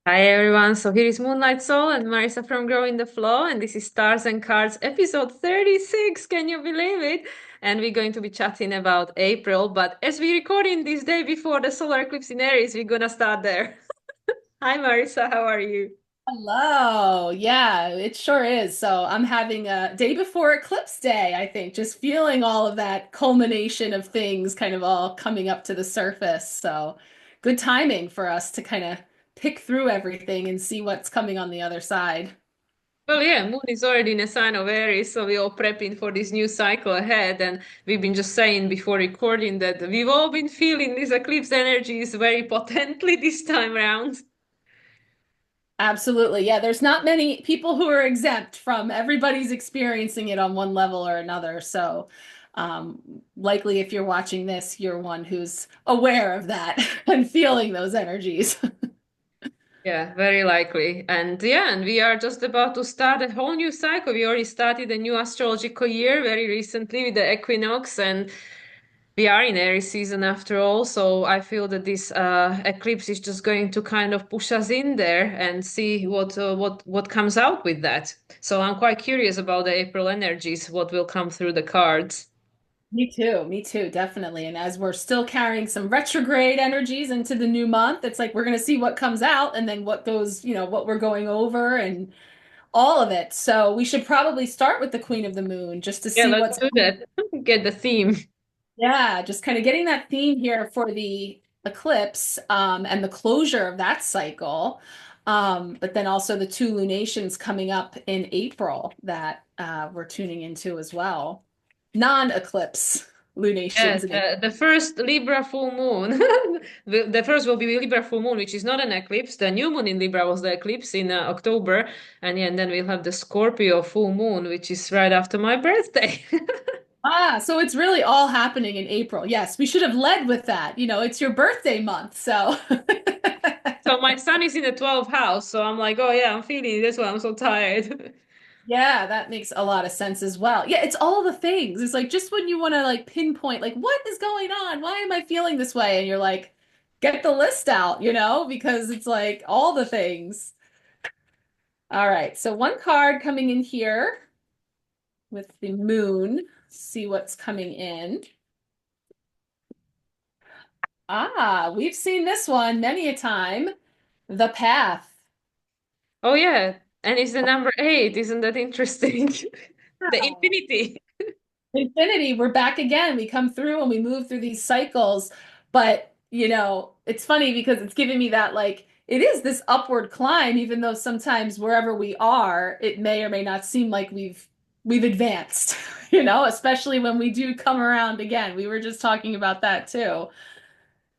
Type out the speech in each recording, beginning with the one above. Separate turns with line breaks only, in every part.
Hi everyone, so here is Moonlight Soul and Marisa from Growing the Flow, and this is Stars and Cards episode 36. Can you believe it? And we're going to be chatting about April, but as we record in this day before the solar eclipse in Aries, we're gonna start there. Hi Marisa, how are you?
Hello. Yeah, it sure is. So I'm having a day before eclipse day, I think, just feeling all of that culmination of things kind of all coming up to the surface. So good timing for us to kind of pick through everything and see what's coming on the other side.
Well, yeah, Moon is already in a sign of Aries, so we're all prepping for this new cycle ahead. And we've been just saying before recording that we've all been feeling this eclipse energies very potently this time around.
Absolutely. Yeah, there's not many people who are exempt from everybody's experiencing it on one level or another. So likely if you're watching this, you're one who's aware of that and feeling those energies.
Yeah, very likely. And yeah, and we are just about to start a whole new cycle. We already started a new astrological year very recently with the equinox, and we are in Aries season after all. So I feel that this eclipse is just going to kind of push us in there and see what comes out with that. So I'm quite curious about the April energies, what will come through the cards.
Me too, definitely. And as we're still carrying some retrograde energies into the new month, it's like we're going to see what comes out and then what goes, what we're going over and all of it. So we should probably start with the Queen of the Moon just to
Yeah,
see
let's
what's,
do that. Get the theme.
yeah, just kind of getting that theme here for the eclipse and the closure of that cycle. But then also the two lunations coming up in April that we're tuning into as well. Non-eclipse
Yeah,
lunations in
the first Libra full moon. The first will be Libra full moon, which is not an eclipse. The new moon in Libra was the eclipse in October. And yeah, and then we'll have the Scorpio full moon, which is right after my birthday.
So it's really all happening in April. Yes, we should have led with that. It's your birthday month. So
So my son is in the 12th house. So I'm like, oh yeah, I'm feeling this one. I'm so tired.
yeah, that makes a lot of sense as well. Yeah, it's all the things. It's like just when you want to like pinpoint like what is going on? Why am I feeling this way? And you're like, get the list out, because it's like all the things. All right. So one card coming in here with the moon. See what's coming in. We've seen this one many a time. The path.
Oh yeah. And it's the number 8. Isn't that interesting? The infinity.
Infinity, we're back again. We come through and we move through these cycles. But, it's funny because it's giving me that like it is this upward climb, even though sometimes wherever we are, it may or may not seem like we've advanced, especially when we do come around again. We were just talking about that too,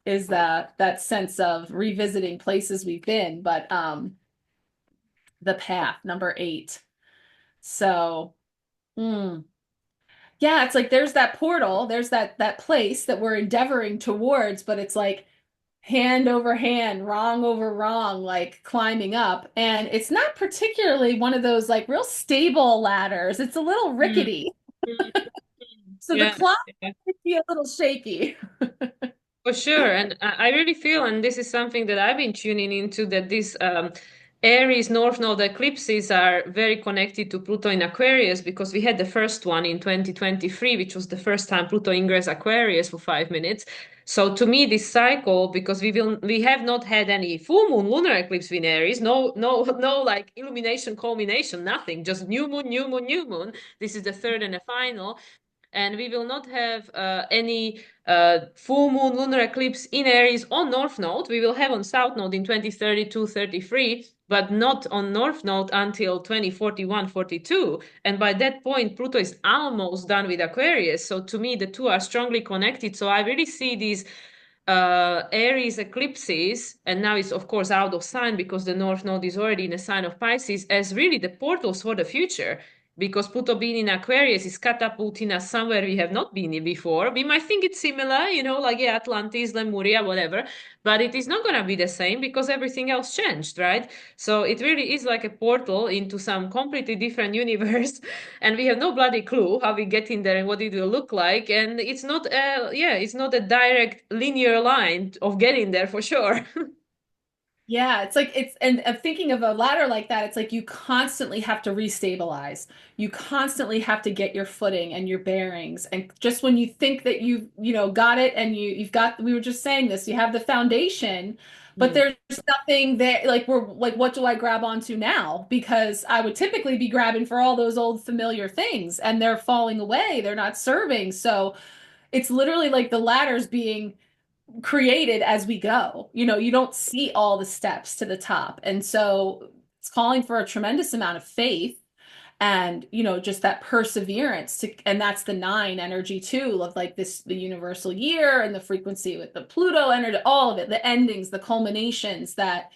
is that sense of revisiting places we've been. But the path, number 8. So, hmm. Yeah, it's like there's that portal, there's that place that we're endeavoring towards, but it's like hand over hand, wrong over wrong, like climbing up. And it's not particularly one of those like real stable ladders. It's a little
Mm,
rickety.
mm,
So the
yeah.
climb might be a little shaky.
For sure. And I really feel, and this is something that I've been tuning into, that these Aries North Node eclipses are very connected to Pluto in Aquarius because we had the first one in 2023, which was the first time Pluto ingressed Aquarius for 5 minutes. So to me, this cycle, because we have not had any full moon lunar eclipse in Aries, no like illumination, culmination, nothing, just new moon, new moon, new moon. This is the third and the final, and we will not have any full moon lunar eclipse in Aries on North Node. We will have on South Node in 2032, 33, but not on North Node until 2041, 42. And by that point, Pluto is almost done with Aquarius. So to me, the two are strongly connected. So I really see these Aries eclipses, and now it's of course out of sign because the North Node is already in a sign of Pisces, as really the portals for the future. Because Pluto being in Aquarius is catapulting us somewhere we have not been in before. We might think it's similar, like yeah, Atlantis, Lemuria, whatever, but it is not going to be the same because everything else changed, right? So it really is like a portal into some completely different universe, and we have no bloody clue how we get in there and what it will look like. And it's not, yeah, it's not a direct linear line of getting there for sure.
Yeah, it's like and thinking of a ladder like that, it's like you constantly have to restabilize. You constantly have to get your footing and your bearings. And just when you think that you've got it and you've got, we were just saying this, you have the foundation, but
Mm.
there's nothing there, like we're like, what do I grab onto now? Because I would typically be grabbing for all those old familiar things and they're falling away. They're not serving. So it's literally like the ladders being created as we go. You don't see all the steps to the top. And so it's calling for a tremendous amount of faith and, just that perseverance and that's the nine energy too, of like this, the universal year and the frequency with the Pluto energy, all of it, the endings, the culminations, that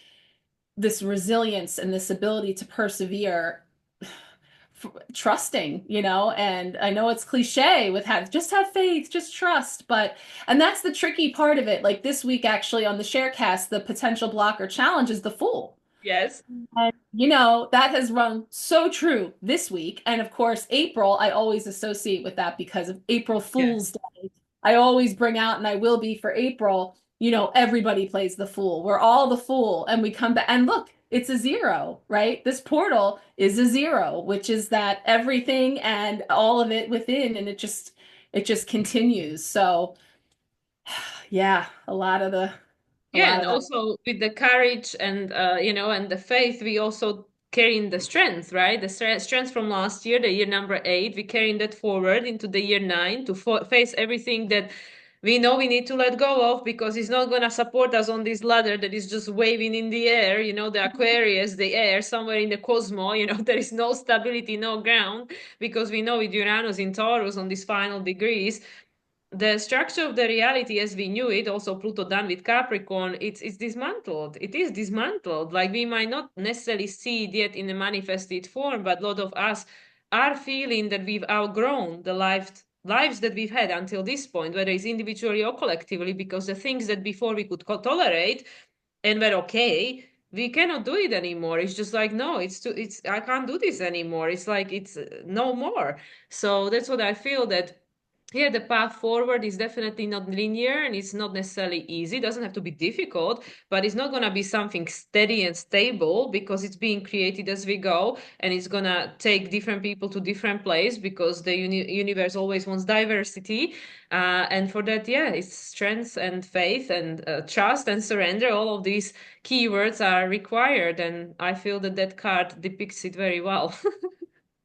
this resilience and this ability to persevere, trusting, and I know it's cliche with have faith, just trust, and that's the tricky part of it. Like this week, actually, on the Sharecast, the potential blocker challenge is the Fool.
Yes.
And, that has rung so true this week. And of course, April, I always associate with that because of April
Yes.
Fool's Day. I always bring out, and I will be for April, everybody plays the fool. We're all the fool. And we come back and look, it's a zero, right? This portal is a zero, which is that everything and all of it within, and it just continues. So yeah, a
Yeah,
lot
and
of that.
also with the courage and and the faith, we also carrying the strength, right? The strength from last year, the year number 8, we carrying that forward into the year 9 to face everything that we know we need to let go of because it's not gonna support us on this ladder that is just waving in the air. The Aquarius, the air somewhere in the cosmos. There is no stability, no ground because we know with Uranus in Taurus on these final degrees the structure of the reality as we knew it, also Pluto done with Capricorn, it's dismantled. It is dismantled. Like we might not necessarily see it yet in a manifested form, but a lot of us are feeling that we've outgrown the lives that we've had until this point, whether it's individually or collectively, because the things that before we could tolerate and were okay, we cannot do it anymore. It's just like, no, it's I can't do this anymore. It's like it's no more. So that's what I feel that yeah, the path forward is definitely not linear and it's not necessarily easy. It doesn't have to be difficult, but it's not going to be something steady and stable because it's being created as we go and it's going to take different people to different places because the universe always wants diversity. And for that, yeah, it's strength and faith and trust and surrender. All of these keywords are required. And I feel that that card depicts it very well.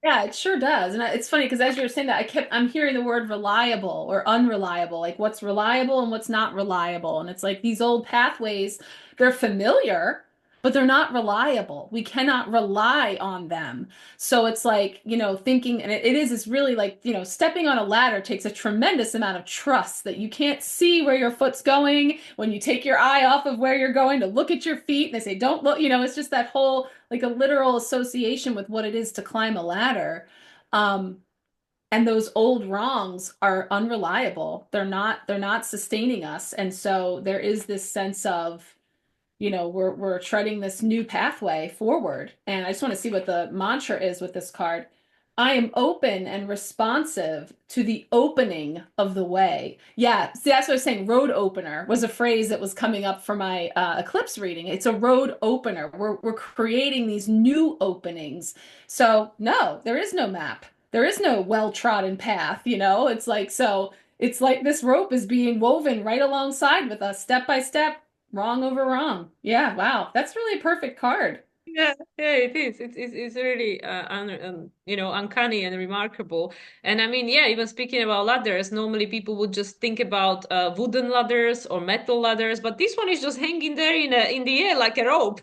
Yeah, it sure does. And it's funny because as you were saying that, I'm hearing the word reliable or unreliable, like what's reliable and what's not reliable. And it's like these old pathways, they're familiar, but they're not reliable. We cannot rely on them. So it's like, thinking, and it's really like, stepping on a ladder takes a tremendous amount of trust that you can't see where your foot's going when you take your eye off of where you're going to look at your feet and they say, don't look, it's just that whole like a literal association with what it is to climb a ladder. Um, and those old wrongs are unreliable. They're not sustaining us. And so there is this sense of, we're treading this new pathway forward. And I just want to see what the mantra is with this card. I am open and responsive to the opening of the way. Yeah, see, that's what I was saying. Road opener was a phrase that was coming up for my eclipse reading. It's a road opener. We're creating these new openings. So no, there is no map. There is no well-trodden path, It's like so. It's like this rope is being woven right alongside with us, step by step, wrong over wrong. Yeah, wow. That's really a perfect card.
Yeah, yeah, it is. It's really uncanny and remarkable. And I mean, yeah, even speaking about ladders, normally people would just think about wooden ladders or metal ladders, but this one is just hanging there in the air like a rope.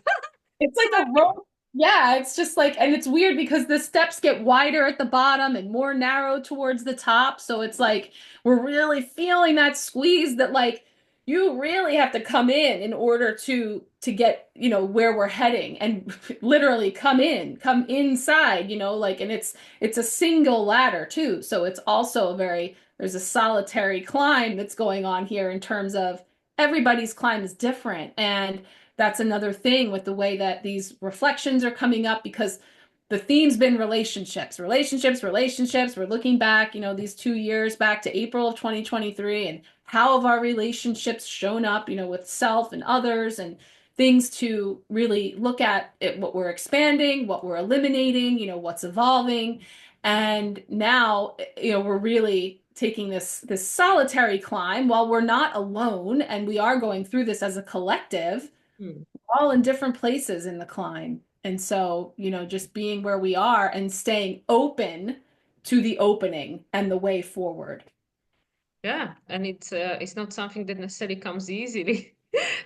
It's like a rope. Yeah, it's just like, and it's weird because the steps get wider at the bottom and more narrow towards the top. So it's like we're really feeling that squeeze that like you really have to come in order to get, where we're heading and literally come inside, like and it's a single ladder too. So it's also there's a solitary climb that's going on here in terms of everybody's climb is different. And that's another thing with the way that these reflections are coming up because the theme's been relationships, relationships, relationships. We're looking back, these 2 years back to April of 2023 and how have our relationships shown up, with self and others and things to really look at it, what we're expanding, what we're eliminating, what's evolving. And now, we're really taking this solitary climb while we're not alone and we are going through this as a collective,
Hmm.
all in different places in the climb. And so, just being where we are and staying open to the opening and the way forward.
Yeah, and it's not something that necessarily comes easily.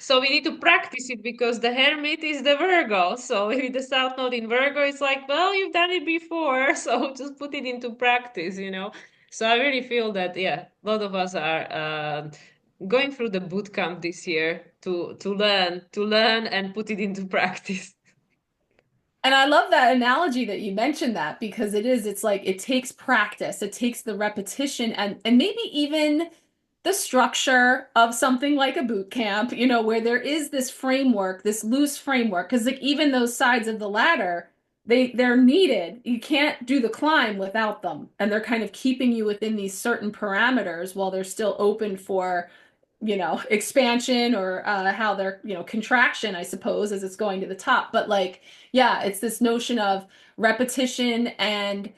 So we need to practice it because the hermit is the Virgo. So with the South Node in Virgo, it's like, well, you've done it before, so just put it into practice. So I really feel that, yeah, a lot of us are going through the boot camp this year to learn and put it into practice.
And I love that analogy that you mentioned that because it's like it takes practice, it takes the repetition and maybe even the structure of something like a boot camp, where there is this framework, this loose framework, because like even those sides of the ladder, they're needed. You can't do the climb without them. And they're kind of keeping you within these certain parameters while they're still open for, expansion or how they're, contraction, I suppose, as it's going to the top. But like, yeah, it's this notion of repetition and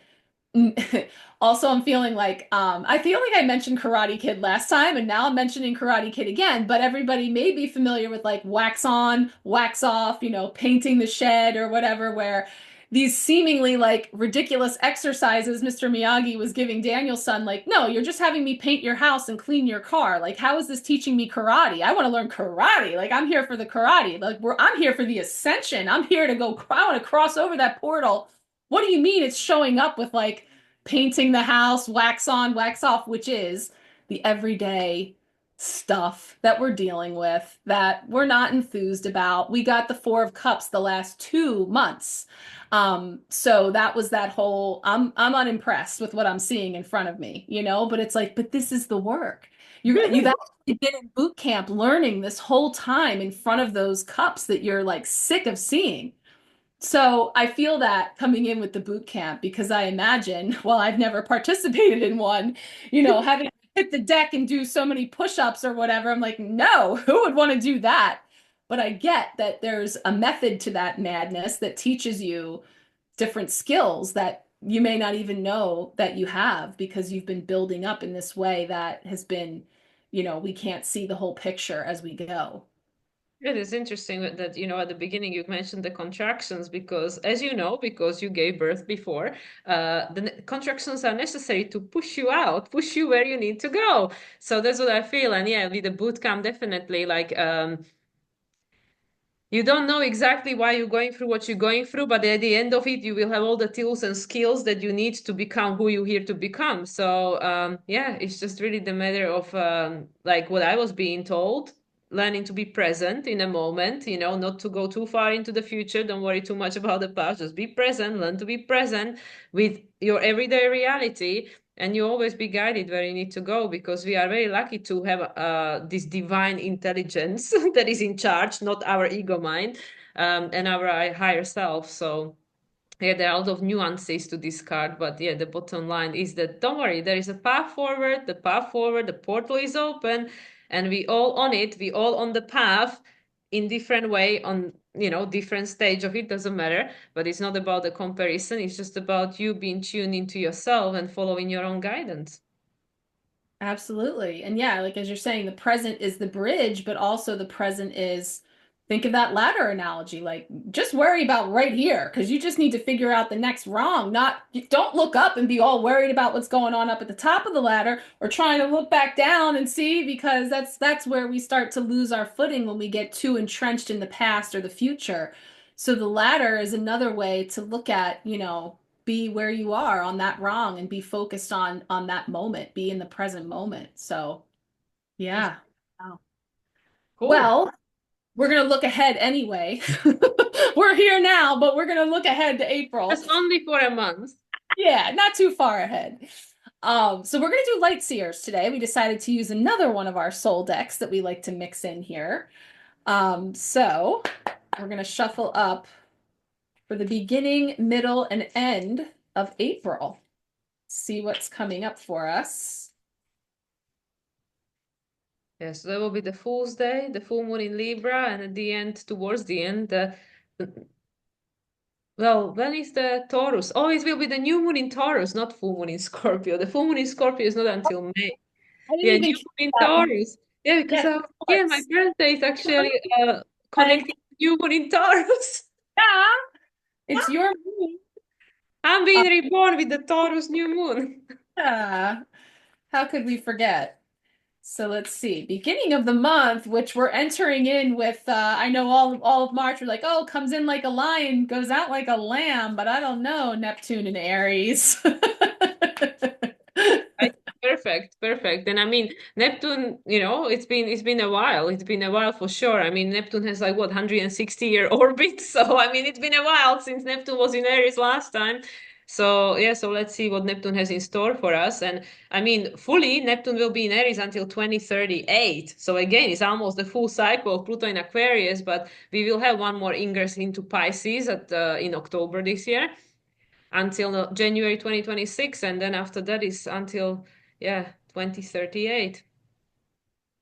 also, I'm feeling like I feel like I mentioned Karate Kid last time, and now I'm mentioning Karate Kid again. But everybody may be familiar with like wax on, wax off, painting the shed or whatever, where these seemingly like ridiculous exercises Mr. Miyagi was giving Daniel's son, like, no, you're just having me paint your house and clean your car. Like, how is this teaching me karate? I want to learn karate. Like, I'm here for the karate. Like, I'm here for the ascension. I'm here to go. I want to cross over that portal. What do you mean it's showing up with like painting the house, wax on, wax off, which is the everyday stuff that we're dealing with that we're not enthused about. We got the Four of Cups the last 2 months. So that was that whole I'm unimpressed with what I'm seeing in front of me, but it's like, but this is the work. You've actually been in boot camp learning this whole time in front of those cups that you're like sick of seeing. So I feel that coming in with the boot camp because I imagine, well, I've never participated in one, having to hit the deck and do so many push-ups or whatever. I'm like, no, who would want to do that? But I get that there's a method to that madness that teaches you different skills that you may not even know that you have because you've been building up in this way that has been, we can't see the whole picture as we go.
It is interesting that at the beginning you mentioned the contractions because, as you know, because you gave birth before, the contractions are necessary to push you out, push you where you need to go. So that's what I feel. And yeah, with the boot camp, definitely like you don't know exactly why you're going through what you're going through, but at the end of it, you will have all the tools and skills that you need to become who you're here to become. So, yeah, it's just really the matter of like what I was being told, learning to be present in a moment, not to go too far into the future. Don't worry too much about the past. Just be present, learn to be present with your everyday reality and you always be guided where you need to go because we are very lucky to have this divine intelligence that is in charge, not our ego mind and our higher self. So yeah, there are a lot of nuances to this card, but yeah, the bottom line is that don't worry, there is a path forward, the portal is open, and we all on it, we all on the path in different way on different stage of it, doesn't matter, but it's not about the comparison, it's just about you being tuned into yourself and following your own guidance.
Absolutely. And yeah, like as you're saying, the present is the bridge, but also the present is, think of that ladder analogy, like just worry about right here because you just need to figure out the next wrong. Not, don't look up and be all worried about what's going on up at the top of the ladder or trying to look back down and see because that's where we start to lose our footing when we get too entrenched in the past or the future. So the ladder is another way to look at, be where you are on that wrong and be focused on that moment, be in the present moment. So
Yes.
yeah. Wow.
Cool.
Well, we're gonna look ahead anyway. We're here now, but we're gonna look ahead to April.
Just only for a month.
Yeah, not too far ahead. So we're gonna do light seers today. We decided to use another one of our soul decks that we like to mix in here. So we're gonna shuffle up for the beginning, middle, and end of April. See what's coming up for us.
Yes, that will be the Fool's Day, the full moon in Libra, and at the end, towards the end, well, when is the Taurus? Oh, it will be the new moon in Taurus, not full moon in Scorpio. The full moon in Scorpio is not until May.
I didn't
Yeah,
even
new
catch
moon in
that one.
Taurus. Yeah, because
Yes, of
yeah, my
course.
birthday is actually
Like,
connected to new moon in Taurus.
yeah, it's your moon.
I'm being reborn with the Taurus new moon.
Yeah. How could we forget? So let's see. Beginning of the month, which we're entering in with, I know all of March, we're like, oh, comes in like a lion, goes out like a lamb, but I don't know, Neptune and Aries.
Perfect, perfect. And I mean, Neptune, it's been a while. It's been a while for sure. I mean, Neptune has like what, 160-year orbit. So I mean, it's been a while since Neptune was in Aries last time. So yeah, so let's see what Neptune has in store for us. And I mean, fully Neptune will be in Aries until 2038. So again, it's almost the full cycle of Pluto in Aquarius, but we will have one more ingress into Pisces in October this year until January 2026, and then after that is until, yeah, 2038.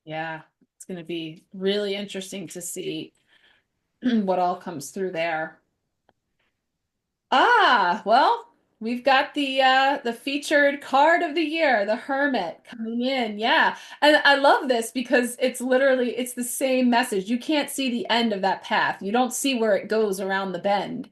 Yeah, it's going to be really interesting to see what all comes through there. Ah, well, we've got the featured card of the year, the Hermit coming in. Yeah. And I love this because it's the same message. You can't see the end of that path. You don't see where it goes around the bend.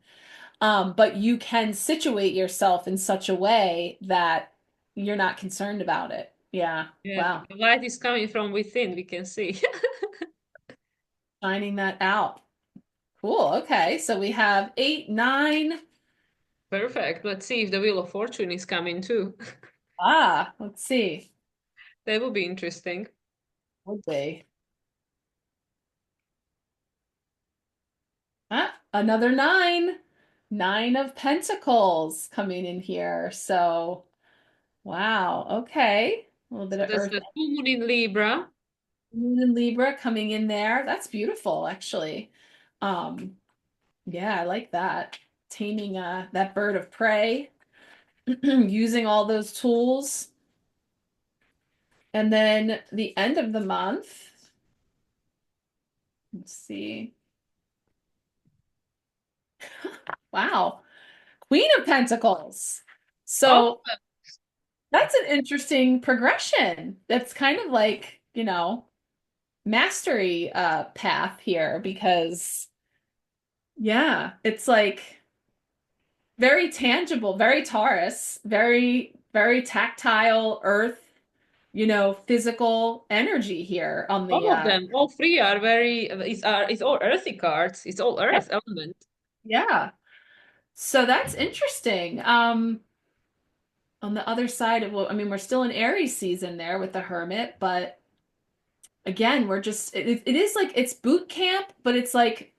But you can situate yourself in such a way that you're not concerned about it. Yeah.
Yeah,
Wow.
the light is coming from within, we can see.
Finding that out. Cool. Okay. So we have 8, 9.
Perfect. Let's see if the Wheel of Fortune is coming too.
Ah, let's see.
That would be interesting.
Would be. Ah, another 9. 9 of Pentacles coming in here. So, wow. Okay. A little bit
So
of
that's
Earth,
the full moon in Libra.
Moon and Libra coming in there. That's beautiful, actually. Um, yeah, I like that. Taming that bird of prey, using all those tools. And then the end of the month. Let's see. Wow. Queen of Pentacles.
Oh,
So that's an interesting progression. That's kind of like, mastery path here because yeah, it's like very tangible, very Taurus, very, very tactile earth, physical energy here on the
all of them, all three are it's all earthy cards. It's all
yeah,
earth element.
yeah. So that's interesting. On the other side of, well, I mean, we're still in Aries season there with the Hermit, but again, it is like it's boot camp, but it's like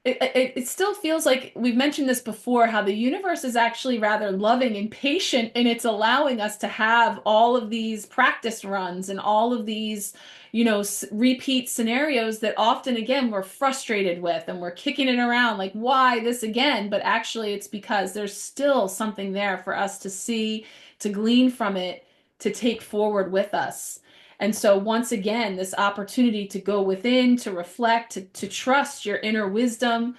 it still feels like we've mentioned this before, how the universe is actually rather loving and patient, and it's allowing us to have all of these practice runs and all of these, repeat scenarios that often, again, we're frustrated with and we're kicking it around like, why this again? But actually, it's because there's still something there for us to see, to glean from it, to take forward with us. And so, once again, this opportunity to go within, to reflect, to trust your inner wisdom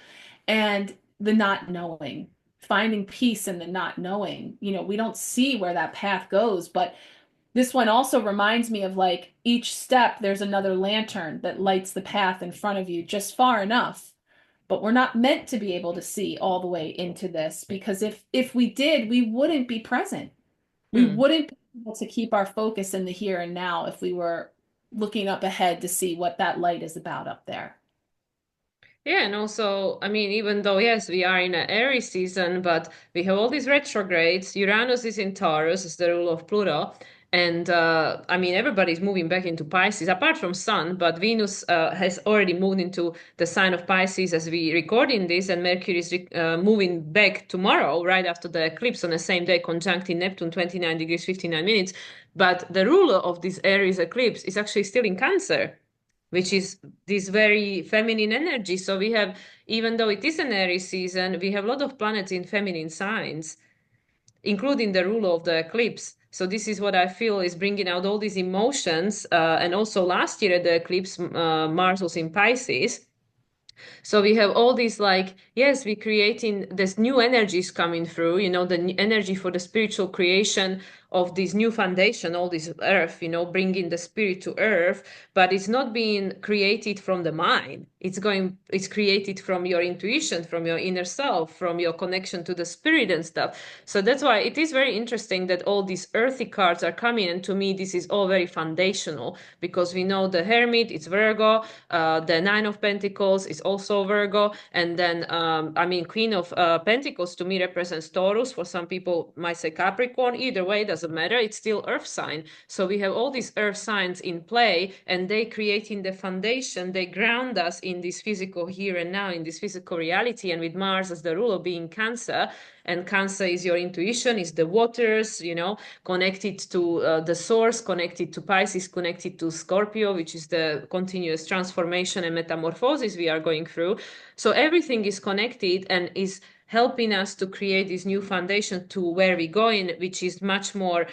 and the not knowing, finding peace in the not knowing. We don't see where that path goes, but this one also reminds me of like each step, there's another lantern that lights the path in front of you just far enough. But we're not meant to be able to see all the way into this because if we did, we wouldn't be present. We
Hmm.
wouldn't be able to keep our focus in the here and now if we were looking up ahead to see what that light is about up there.
Yeah, and also, I mean, even though, yes, we are in an Aries season, but we have all these retrogrades. Uranus is in Taurus, is the rule of Pluto. And I mean, everybody's moving back into Pisces, apart from Sun, but Venus has already moved into the sign of Pisces as we recording this, and Mercury is moving back tomorrow, right after the eclipse on the same day, conjuncting Neptune, 29 degrees, 59 minutes. But the ruler of this Aries eclipse is actually still in Cancer, which is this very feminine energy. So we have, even though it is an Aries season, we have a lot of planets in feminine signs, including the ruler of the eclipse. So this is what I feel is bringing out all these emotions. And also last year at the eclipse, Mars was in Pisces. So we have all these like, yes, we're creating this new energies coming through, the energy for the spiritual creation of this new foundation, all this earth, bringing the spirit to earth, but it's not being created from the mind. It's created from your intuition, from your inner self, from your connection to the spirit and stuff. So that's why it is very interesting that all these earthy cards are coming. And to me, this is all very foundational because we know the Hermit, it's Virgo, the Nine of Pentacles is also Virgo. And then, Queen of Pentacles to me represents Taurus. For some people might say Capricorn. Either way, doesn't matter. It's still earth sign. So we have all these earth signs in play, and they creating the foundation. They ground us in this physical here and now, in this physical reality. And with Mars as the ruler being Cancer, and Cancer is your intuition, is the waters, connected to the source, connected to Pisces, connected to Scorpio, which is the continuous transformation and metamorphosis we are going through. So everything is connected and is helping us to create this new foundation to where we're going, which is much more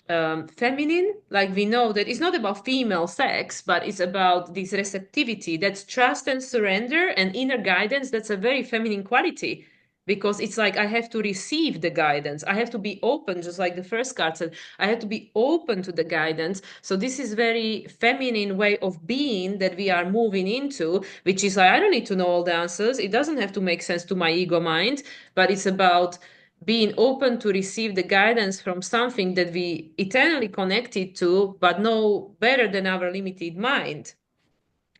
feminine. Like we know that it's not about female sex, but it's about this receptivity, that's trust and surrender and inner guidance. That's a very feminine quality because it's like I have to receive the guidance. I have to be open, just like the first card said. I have to be open to the guidance. So this is very feminine way of being that we are moving into, which is like I don't need to know all the answers. It doesn't have to make sense to my ego mind, but it's about being open to receive the guidance from something that we eternally connected to, but know better than our limited mind.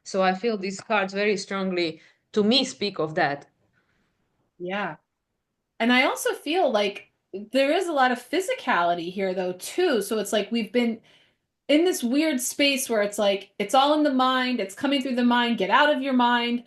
So I feel these cards very strongly, to me, speak of that.
Yeah. And I also feel like there is a lot of physicality here though too. So it's like we've been in this weird space where it's like it's all in the mind, it's coming through the mind, get out of your mind,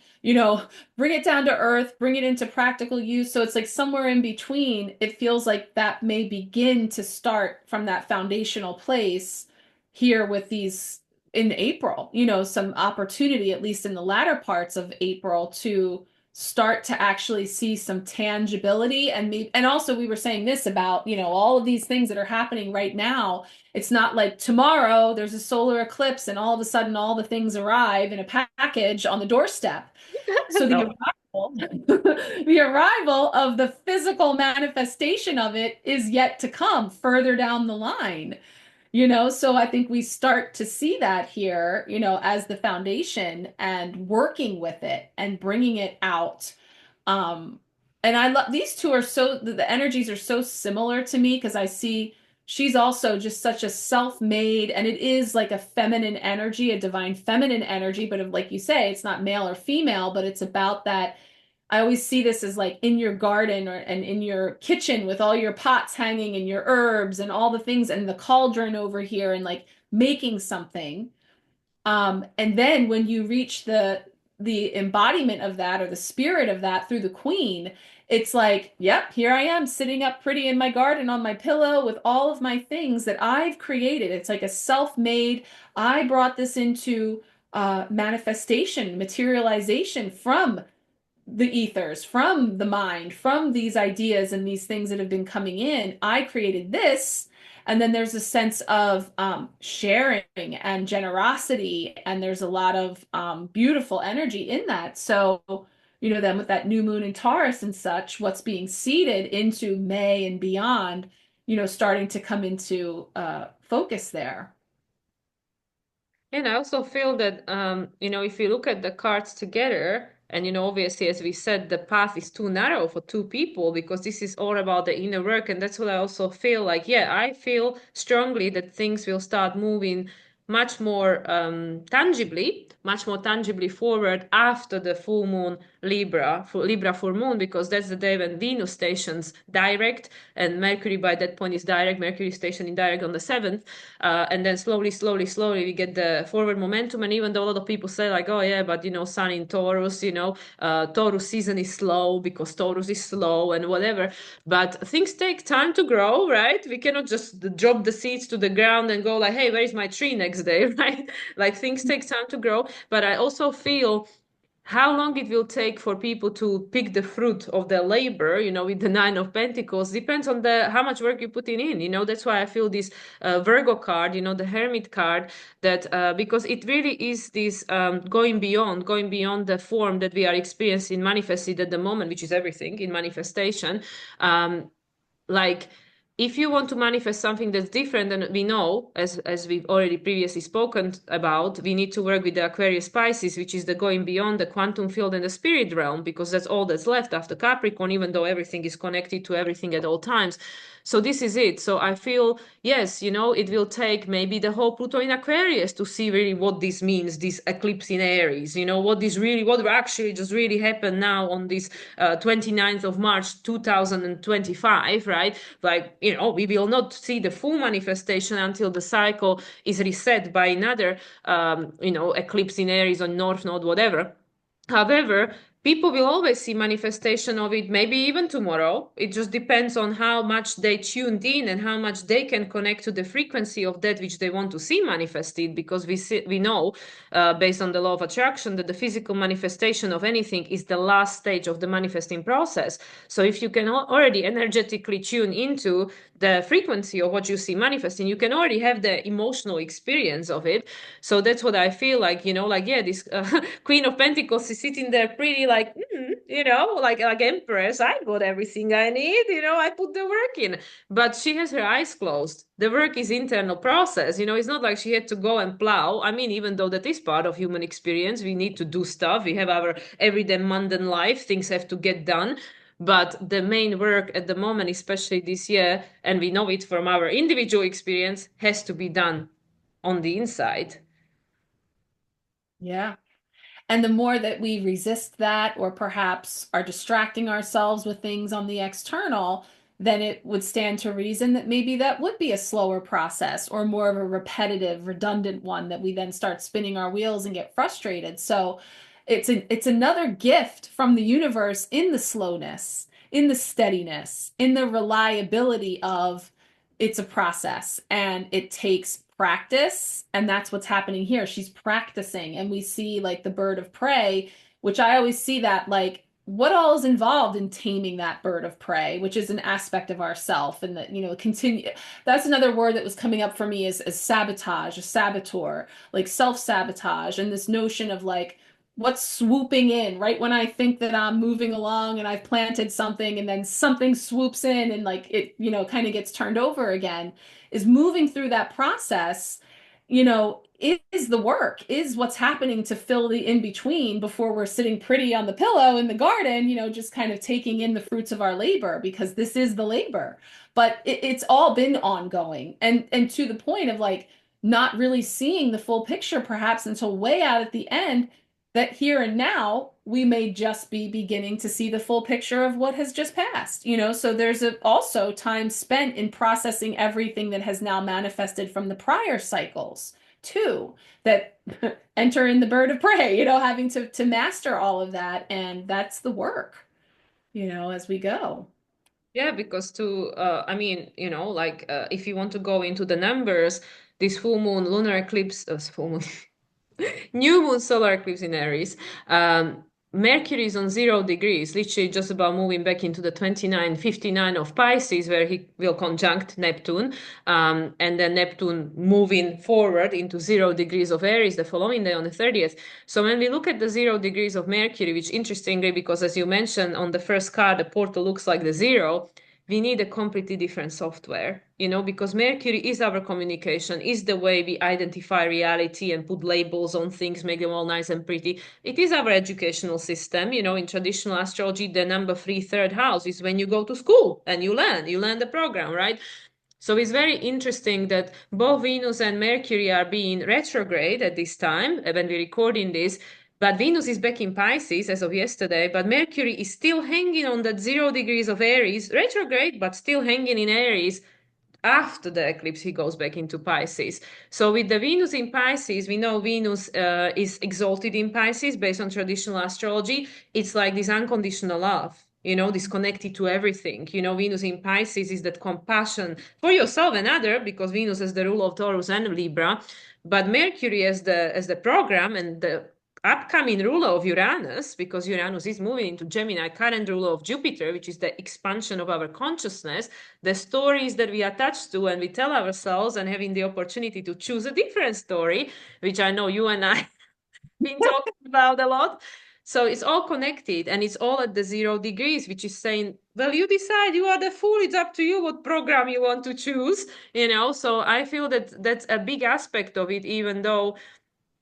bring it down to earth, bring it into practical use. So it's like somewhere in between, it feels like that may begin to start from that foundational place here with these in April, some opportunity, at least in the latter parts of April, to start to actually see some tangibility. And also we were saying this about, all of these things that are happening right now. It's not like tomorrow there's a solar eclipse and all of a sudden all the things arrive in a package on the doorstep. So the
No.
arrival, the arrival of the physical manifestation of it is yet to come further down the line. So I think we start to see that here, as the foundation and working with it and bringing it out. Um, and I love these two are the energies are so similar to me because I see she's also just such a self-made, and it is like a feminine energy, a divine feminine energy, but like you say, it's not male or female, but it's about that. I always see this as like in your garden and in your kitchen with all your pots hanging and your herbs and all the things and the cauldron over here and like making something. And then when you reach the embodiment of that or the spirit of that through the queen, it's like, yep, here I am sitting up pretty in my garden on my pillow with all of my things that I've created. It's like a self-made, I brought this into manifestation, materialization from the ethers, from the mind, from these ideas and these things that have been coming in. I created this. And then there's a sense of sharing and generosity. And there's a lot of beautiful energy in that. So, then with that new moon in Taurus and such, what's being seeded into May and beyond, starting to come into focus there.
And I also feel that, if you look at the cards together, and, obviously, as we said, the path is too narrow for two people because this is all about the inner work. And that's what I also feel like. Yeah, I feel strongly that things will start moving much more much more tangibly forward after the full moon Libra full moon, because that's the day when Venus stations direct and Mercury by that point is direct. Mercury station in direct on the 7th. And then slowly we get the forward momentum. And even though a lot of people say like, oh yeah, but Sun in Taurus, Taurus season is slow because Taurus is slow and whatever. But things take time to grow, right? We cannot just drop the seeds to the ground and go like, hey, where is my tree next day, right? Like things take time to grow. But I also feel how long it will take for people to pick the fruit of their labor, with the Nine of Pentacles, depends on the how much work you put in. That's why I feel this Virgo card, the Hermit card, that because it really is this going beyond the form that we are experiencing manifested at the moment, which is everything in manifestation. Like, if you want to manifest something that's different, then we know, as we've already previously spoken about, we need to work with the Aquarius Pisces, which is the going beyond the quantum field and the spirit realm, because that's all that's left after Capricorn, even though everything is connected to everything at all times. So this is it. So I feel, yes, it will take maybe the whole Pluto in Aquarius to see really what this means, this eclipse in Aries, what actually just really happened now on this 29th of March 2025, right? Like, we will not see the full manifestation until the cycle is reset by another, eclipse in Aries or North Node, whatever. However, people will always see manifestation of it, maybe even tomorrow. It just depends on how much they tuned in and how much they can connect to the frequency of that which they want to see manifested, because we know, based on the law of attraction, that the physical manifestation of anything is the last stage of the manifesting process. So if you can already energetically tune into the frequency of what you see manifesting, you can already have the emotional experience of it. So that's what I feel like, yeah, this Queen of Pentacles is sitting there pretty like, like Empress. I got everything I need, I put the work in. But she has her eyes closed. The work is internal process. It's not like she had to go and plow. I mean, even though that is part of human experience, we need to do stuff. We have our everyday mundane life. Things have to get done. But the main work at the moment, especially this year, and we know it from our individual experience, has to be done on the inside.
Yeah. And the more that we resist that, or perhaps are distracting ourselves with things on the external, then it would stand to reason that maybe that would be a slower process or more of a repetitive, redundant one that we then start spinning our wheels and get frustrated. So it's another gift from the universe in the slowness, in the steadiness, in the reliability of it's a process and it takes practice. And that's what's happening here. She's practicing, and we see like the bird of prey, which I always see that like what all is involved in taming that bird of prey, which is an aspect of ourself. And that, continue. That's another word that was coming up for me is sabotage, a saboteur, like self-sabotage, and this notion of like what's swooping in right when I think that I'm moving along and I've planted something, and then something swoops in and like it, kind of gets turned over again, is moving through that process, is the work, is what's happening to fill the in between before we're sitting pretty on the pillow in the garden, just kind of taking in the fruits of our labor, because this is the labor. But it's all been ongoing, and to the point of like not really seeing the full picture perhaps until way out at the end, that here and now we may just be beginning to see the full picture of what has just passed, so there's also time spent in processing everything that has now manifested from the prior cycles too, that enter in the bird of prey, having to master all of that. And that's the work, as we go.
Yeah, because if you want to go into the numbers, this full moon lunar eclipse, full moon, new moon solar eclipse in Aries. Mercury is on 0 degrees, literally just about moving back into the 2959 of Pisces, where he will conjunct Neptune, and then Neptune moving forward into 0 degrees of Aries the following day on the 30th. So when we look at the 0 degrees of Mercury, which interestingly, because as you mentioned on the first card, the portal looks like the zero, we need a completely different software, because Mercury is our communication, is the way we identify reality and put labels on things, make them all nice and pretty. It is our educational system. In traditional astrology, the number 3, third house is when you go to school and you learn the program, right? So it's very interesting that both Venus and Mercury are being retrograde at this time when we're recording this. But Venus is back in Pisces as of yesterday, but Mercury is still hanging on that 0 degrees of Aries, retrograde, but still hanging in Aries. After the eclipse, he goes back into Pisces. So with the Venus in Pisces, we know Venus is exalted in Pisces based on traditional astrology. It's like this unconditional love, this connected to everything. Venus in Pisces is that compassion for yourself and other, because Venus has the rule of Taurus and Libra, but Mercury as the program and the upcoming ruler of Uranus, because Uranus is moving into Gemini, current ruler of Jupiter, which is the expansion of our consciousness, the stories that we attach to and we tell ourselves, and having the opportunity to choose a different story, which I know you and I been talking about a lot. So it's all connected, and it's all at the 0 degrees, which is saying, well, you decide, you are the fool. It's up to you what program you want to choose, you know? So I feel that that's a big aspect of it, even though,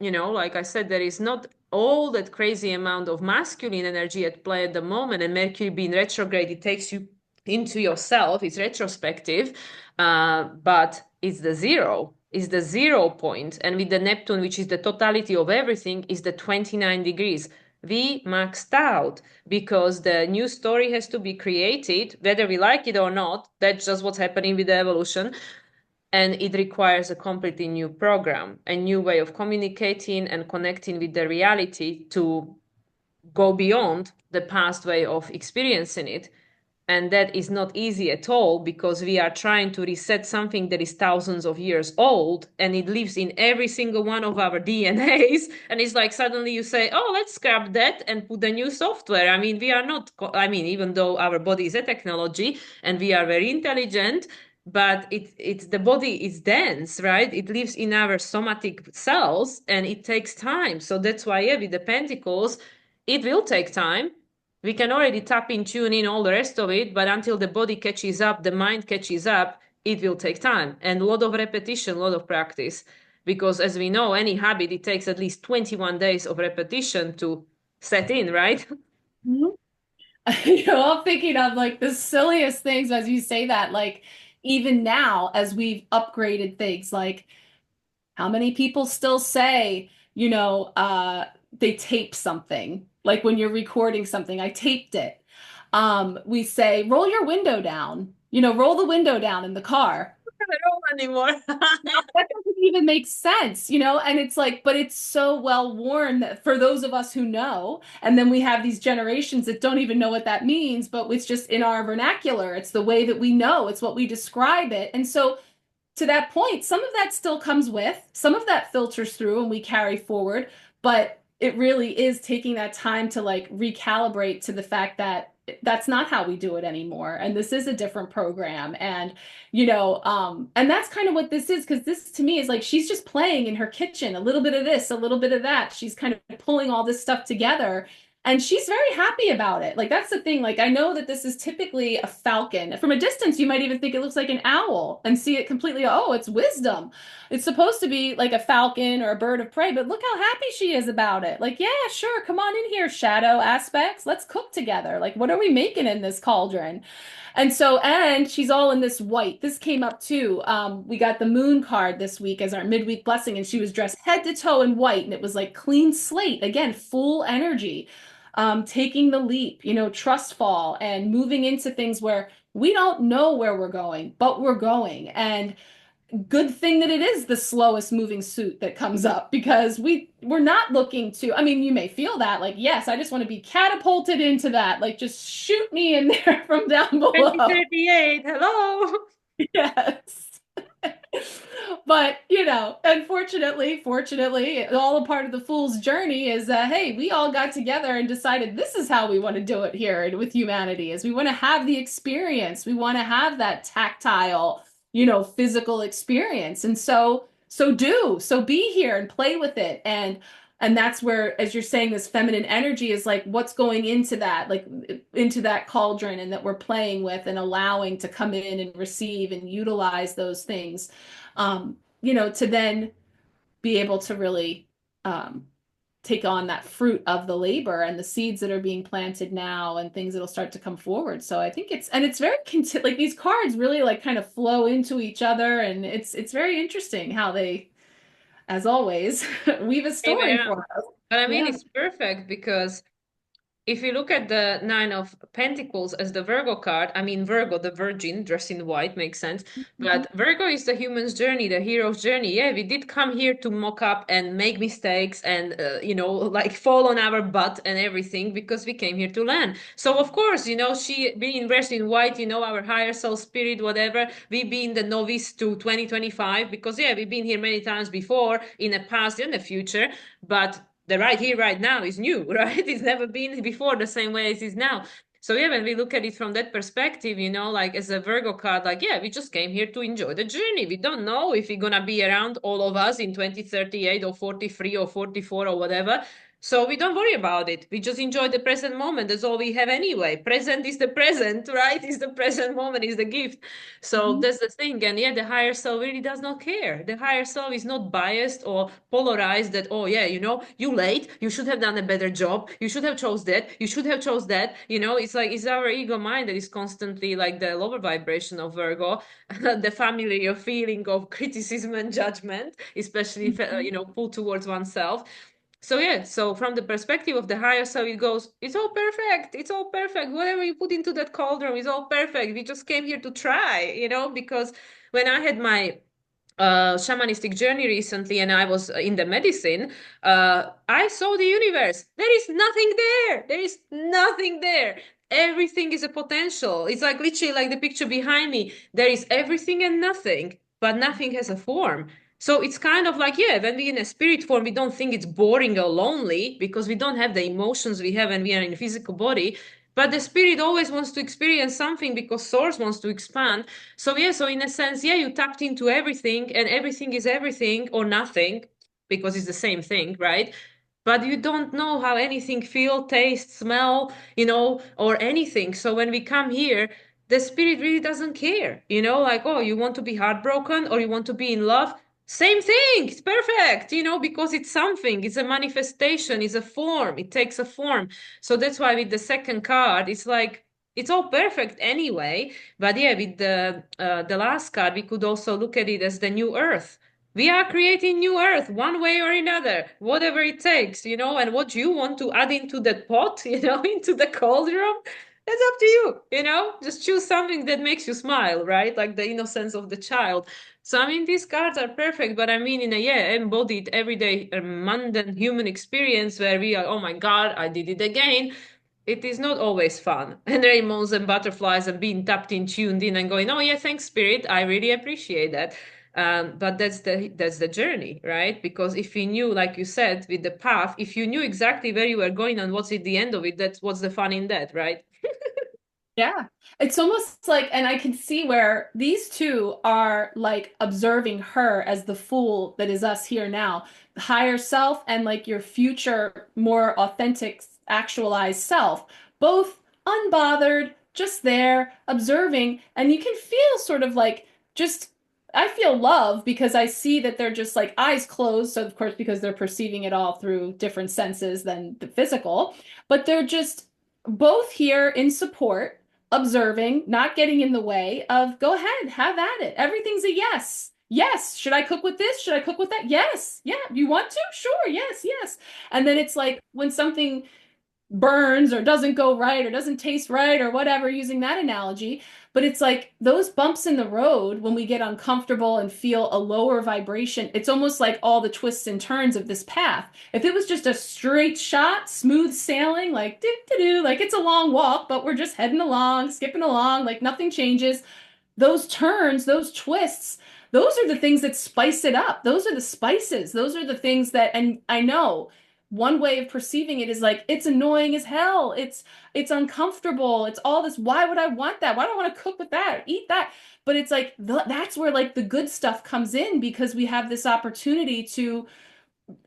you know, like I said, there is not all that crazy amount of masculine energy at play at the moment, and Mercury being retrograde, it takes you into yourself. It's retrospective, but it's the 0. Is the 0 point, and with the Neptune, which is the totality of everything, is the 29 degrees. We maxed out because the new story has to be created, whether we like it or not. That's just what's happening with the evolution. And it requires a completely new program, a new way of communicating and connecting with the reality to go beyond the past way of experiencing it. And that is not easy at all, because we are trying to reset something that is thousands of years old, and it lives in every single one of our DNAs. And it's like suddenly you say, oh, let's scrap that and put the new software. I mean, we are not, I mean, even though our body is a technology and we are very intelligent, but it's the body is dense, right? It lives in our somatic cells and it takes time. So that's why, yeah, with the Pentacles, it will take time. We can already tap in, tune in, all the rest of it, but until the body catches up, the mind catches up, it will take time and a lot of repetition, a lot of practice. Because as we know, any habit, it takes at least 21 days of repetition to set in, right?
Mhm. You know, I'm thinking of like the silliest things as you say that, like even now as we've upgraded things, like how many people still say, you know, they tape something, like when you're recording something, I taped it. We say, roll your window down, you know, roll the window down in the car.
Not at all anymore.
That doesn't even make sense, you know? And it's like, but it's so well worn that for those of us who know, and then we have these generations that don't even know what that means, but it's just in our vernacular. It's the way that we know, it's what we describe it. And so to that point, some of that still comes with, some of that filters through and we carry forward, but it really is taking that time to like recalibrate to the fact that that's not how we do it anymore. And this is a different program. And, you know, and that's kind of what this is, because this to me is like she's just playing in her kitchen, a little bit of this, a little bit of that. She's kind of pulling all this stuff together. And she's very happy about it. Like, that's the thing. Like, I know that this is typically a falcon. From a distance, you might even think it looks like an owl and see it completely. Oh, it's wisdom. It's supposed to be like a falcon or a bird of prey, but look how happy she is about it. Like, yeah, sure. Come on in here, shadow aspects. Let's cook together. Like, what are we making in this cauldron? And so, and she's all in this white. This came up too. We got the moon card this week as our midweek blessing, and she was dressed head to toe in white, and it was like clean slate. Again, full energy, taking the leap, you know, trust fall and moving into things where we don't know where we're going, but we're going. And good thing that it is the slowest moving suit that comes up, because we're not looking to, I mean, you may feel that like, yes, I just want to be catapulted into that. Like, just shoot me in there from down below.
2038, hello.
Yes. But, you know, unfortunately, fortunately, all a part of the fool's journey is hey, we all got together and decided this is how we want to do it here with humanity, is we want to have the experience. We want to have that tactile, you know, physical experience. And so be here and play with it. And that's where, as you're saying, this feminine energy is like what's going into that, like into that cauldron, and that we're playing with and allowing to come in and receive and utilize those things, you know, to then be able to really take on that fruit of the labor and the seeds that are being planted now and things that'll start to come forward. So I think it's very like these cards really like kind of flow into each other, and it's very interesting how they, as always, weave a story
Amen.
for us.
But I mean,
Yeah.
it's perfect because if you look at the Nine of Pentacles as the Virgo card, I mean, Virgo, the virgin dressed in white, makes sense.
Mhm.
But Virgo is the human's journey, the hero's journey. Yeah, we did come here to mock up and make mistakes and, you know, like fall on our butt and everything, because we came here to learn. So, of course, you know, she being dressed in white, you know, our higher soul spirit, whatever, we being the novice to 2025, because, yeah, we've been here many times before in the past and the future. But the right here, right now is new, right? It's never been before the same way as it is now. So yeah, when we look at it from that perspective, you know, like as a Virgo card, like, yeah, we just came here to enjoy the journey. We don't know if we're gonna be around, all of us, in 2038 or 43 or 44 or whatever. So we don't worry about it. We just enjoy the present moment. That's all we have anyway. Present is the present, right? Is the present moment, is the gift. So
Mhm.
that's the thing. And yeah, the higher self really does not care. The higher self is not biased or polarized that, oh yeah, you know, you late, you should have done a better job. You should have chose that. You should have chose that. You know, it's like, it's our ego mind that is constantly like the lower vibration of Virgo, the familiar feeling of criticism and judgment, especially if,
Mhm.
you know, pulled towards oneself. So yeah, so from the perspective of the higher self, it goes, it's all perfect. It's all perfect. Whatever you put into that cauldron is all perfect. We just came here to try, you know, because when I had my shamanistic journey recently and I was in the medicine, I saw the universe. There is nothing there. There is nothing there. Everything is a potential. It's like literally like the picture behind me. There is everything and nothing, but nothing has a form. So it's kind of like, yeah, when we're in a spirit form, we don't think it's boring or lonely because we don't have the emotions we have when we are in a physical body. But the spirit always wants to experience something because source wants to expand. So yeah, so in a sense, yeah, you tapped into everything and everything is everything or nothing because it's the same thing, right? But you don't know how anything feel, taste, smell, you know, or anything. So when we come here, the spirit really doesn't care, you know, like, oh, you want to be heartbroken or you want to be in love, same thing. It's perfect, you know, because it's something, it's a manifestation, it's a form, it takes a form. So that's why with the second card, it's like, it's all perfect anyway. But yeah, with the last card, we could also look at it as the new earth. We are creating new earth one way or another, whatever it takes, you know, and what you want to add into that pot, you know, into the cauldron, that's up to you, you know, just choose something that makes you smile, right? Like the innocence of the child. So, I mean, these cards are perfect, but I mean, in a, yeah, embodied everyday mundane human experience where we are, oh my God, I did it again. It is not always fun. And rainbows and butterflies and being tapped in, tuned in, and going, oh yeah, thanks, spirit. I really appreciate that. But that's the journey, right? Because if you knew, like you said, with the path, if you knew exactly where you were going and what's at the end of it, that's what's the fun in that, right?
Yeah. It's almost like, and I can see where these two are like observing her as the fool that is us here now, the higher self and like your future, more authentic, actualized self, both unbothered, just there, observing. And you can feel sort of like just, I feel love because I see that they're just like eyes closed. So, of course, because they're perceiving it all through different senses than the physical, but they're just both here in support, observing, not getting in the way of go ahead, have at it. Everything's a yes. Yes. Should I cook with this? Should I cook with that? Yes. Yeah. You want to? Sure. Yes. Yes. And then it's like when something burns or doesn't go right or doesn't taste right or whatever, using that analogy. But it's like those bumps in the road when we get uncomfortable and feel a lower vibration, it's almost like all the twists and turns of this path. If it was just a straight shot, smooth sailing, like do do do, like it's a long walk, but we're just heading along, skipping along, like nothing changes. Those turns, those twists, those are the things that spice it up. Those are the spices. Those are the things that, and I know one way of perceiving it is like it's annoying as hell. It's uncomfortable. It's all this. Why would I want that? Why do I want to cook with that? Eat that? But it's like that's where like the good stuff comes in because we have this opportunity to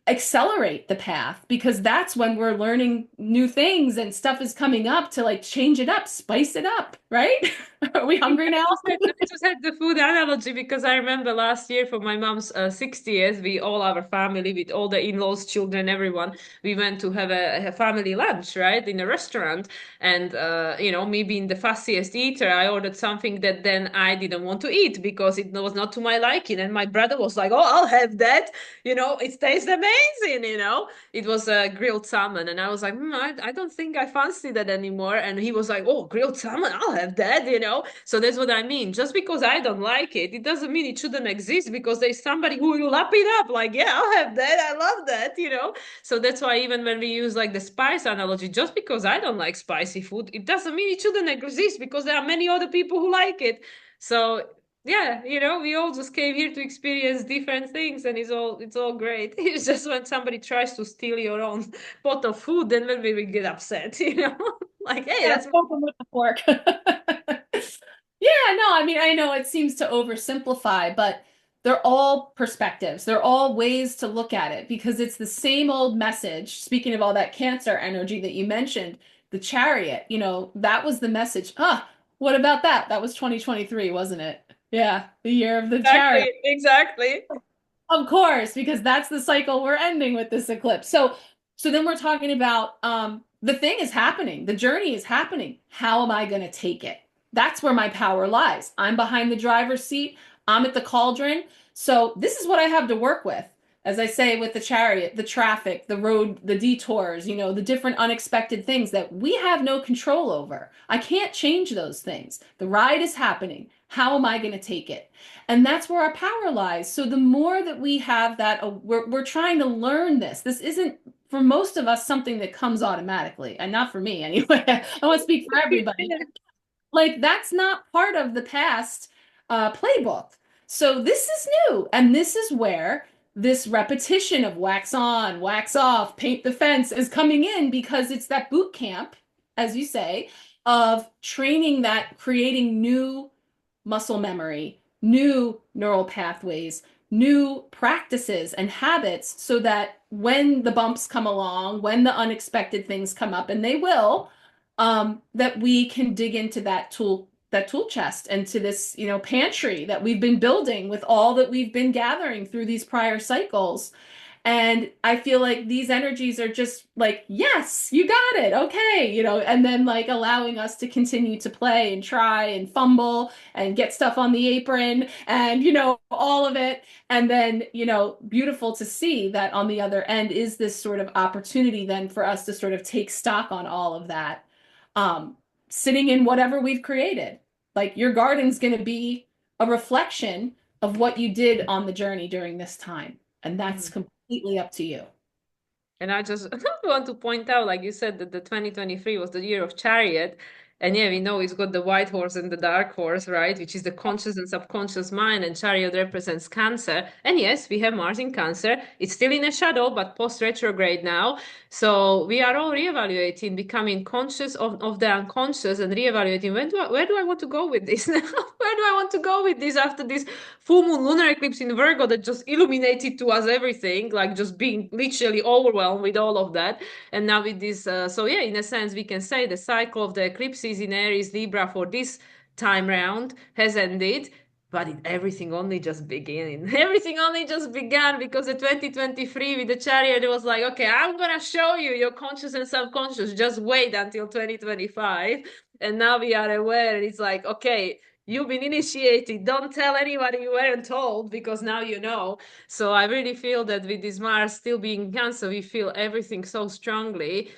accelerate the path because that's when we're learning new things and stuff is coming up to like change it up, spice it up, right? Are we hungry now?
I just had the food analogy because I remember last year for my mom's 60th, we all our family with all the in-laws, children, everyone, we went to have a family lunch, right, in a restaurant. And you know, me being the fussiest eater, I ordered something that then I didn't want to eat because it was not to my liking. And my brother was like, "Oh, I'll have that. You know, it tastes amazing. You know." It was grilled salmon, and I was like, I don't think I fancy that anymore. And he was like, "Oh, grilled salmon, I'll have that." You know, so that's what I mean. Just because I don't like it, it doesn't mean it shouldn't exist because there's somebody who will lap it up. Like, yeah, I'll have that. I love that. You know. So that's why even when we use like the spice analogy, just because I don't like spicy food, it doesn't mean it shouldn't exist because there are many other people who like it. So yeah, we all just came here to experience different things, and it's all great. It's just when somebody tries to steal your own pot of food, then when we get upset, like, hey,
Yeah,
that's
poke 'em with the fork. Yeah, no, I mean, I know it seems to oversimplify, but they're all perspectives. They're all ways to look at it because it's the same old message. Speaking of all that Cancer energy that you mentioned, the Chariot, that was the message. What about that? That was 2023, wasn't it? Yeah, the year of the Chariot.
exactly.
Of course, because that's the cycle we're ending with this eclipse. So then we're talking about the thing is happening. The journey is happening. How am I going to take it? That's where my power lies. I'm behind the driver's seat. I'm at the cauldron. So this is what I have to work with. As I say with the chariot, the traffic, the road, the detours, the different unexpected things that we have no control over. I can't change those things. The ride is happening. How am I going to take it? And that's where our power lies. So the more that we have that, we're trying to learn this. This isn't for most of us something that comes automatically, and not for me anyway. I want to speak for everybody. Like that's not part of the past playbook. So this is new, and this is where this repetition of wax on, wax off, paint the fence is coming in because it's that boot camp, as you say, of training that, creating new muscle memory, new neural pathways, new practices and habits so that when the bumps come along, when the unexpected things come up, and they will, that we can dig into that tool chest and to this, pantry that we've been building with all that we've been gathering through these prior cycles. And I feel like these energies are just like, yes, you got it. Okay. And then like allowing us to continue to play and try and fumble and get stuff on the apron and, all of it. And then, beautiful to see that on the other end is this sort of opportunity then for us to sort of take stock on all of that, um, sitting in whatever we've created. Like your garden's going to be a reflection of what you did on the journey during this time. And that's completely up to you.
And I just want to point out, like you said, that the 2023 was the year of Chariot. And yeah, we know it's got the white horse and the dark horse, right? Which is the conscious and subconscious mind. And Chariot represents Cancer. And yes, we have Mars in Cancer. It's still in a shadow, but post retrograde now. So we are all reevaluating, becoming conscious of the unconscious and reevaluating where do I want to go with this now? Where do I want to go with this after this full moon lunar eclipse in Virgo that just illuminated to us everything, like just being literally overwhelmed with all of that. And now with this, so yeah, in a sense, we can say the cycle of the eclipses in Aries, Libra for this time round has ended. But everything only just began. Everything only just began because the 2023 with the chariot, it was like, okay, I'm going to show you your conscious and subconscious. Just wait until 2025. And now we are aware. And it's like, okay, you've been initiated. Don't tell anybody you weren't told because now you know. So I really feel that with this Mars still being Cancer, we feel everything so strongly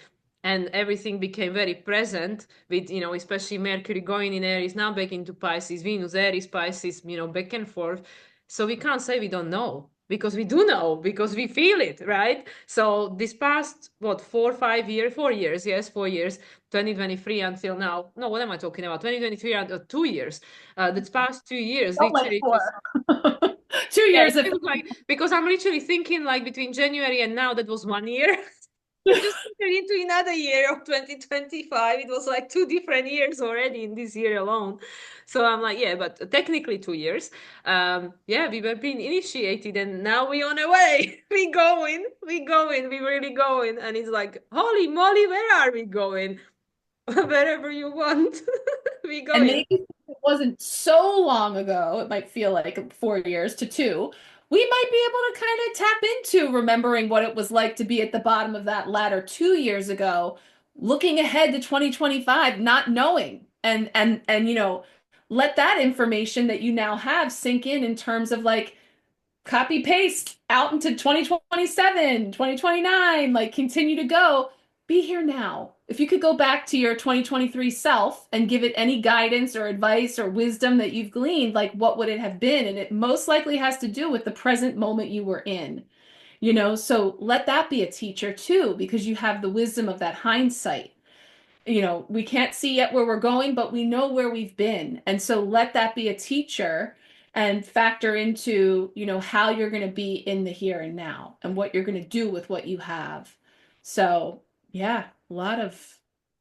and everything became very present with, especially Mercury going in Aries, now back into Pisces, Venus, Aries, Pisces, back and forth. So we can't say we don't know because we do know because we feel it, right? So this past, 4 5 years, 4 years, yes, 4 years, 2023 until now. No, what am I talking about? 2023 until 2 years. This past 2 years,
Felt like
literally
four.
just
2 years
yeah,
of
it was like because I'm literally thinking like between January and now that was 1 year. It just turned into another year of 2025. It was like 2 different years already in this year alone. So I'm like, yeah, but technically 2 years. Yeah, we were being initiated and now we on our way. We really going. And it's like, holy moly, where are we going? Wherever you want. We
And
going.
maybe it wasn't so long ago, it might feel like 4 years to two. We might be able to kind of tap into remembering what it was like to be at the bottom of that ladder 2 years ago, looking ahead to 2025, not knowing. And let that information that you now have sink in terms of like copy paste out into 2027, 2029, like continue to go. Be here now. If you could go back to your 2023 self and give it any guidance or advice or wisdom that you've gleaned, like what would it have been? And it most likely has to do with the present moment you were in. So let that be a teacher too, because you have the wisdom of that hindsight. We can't see yet where we're going, but we know where we've been. And so let that be a teacher and factor into, how you're going to be in the here and now and what you're going to do with what you have. So, yeah, a
Yeah,
lot
and
of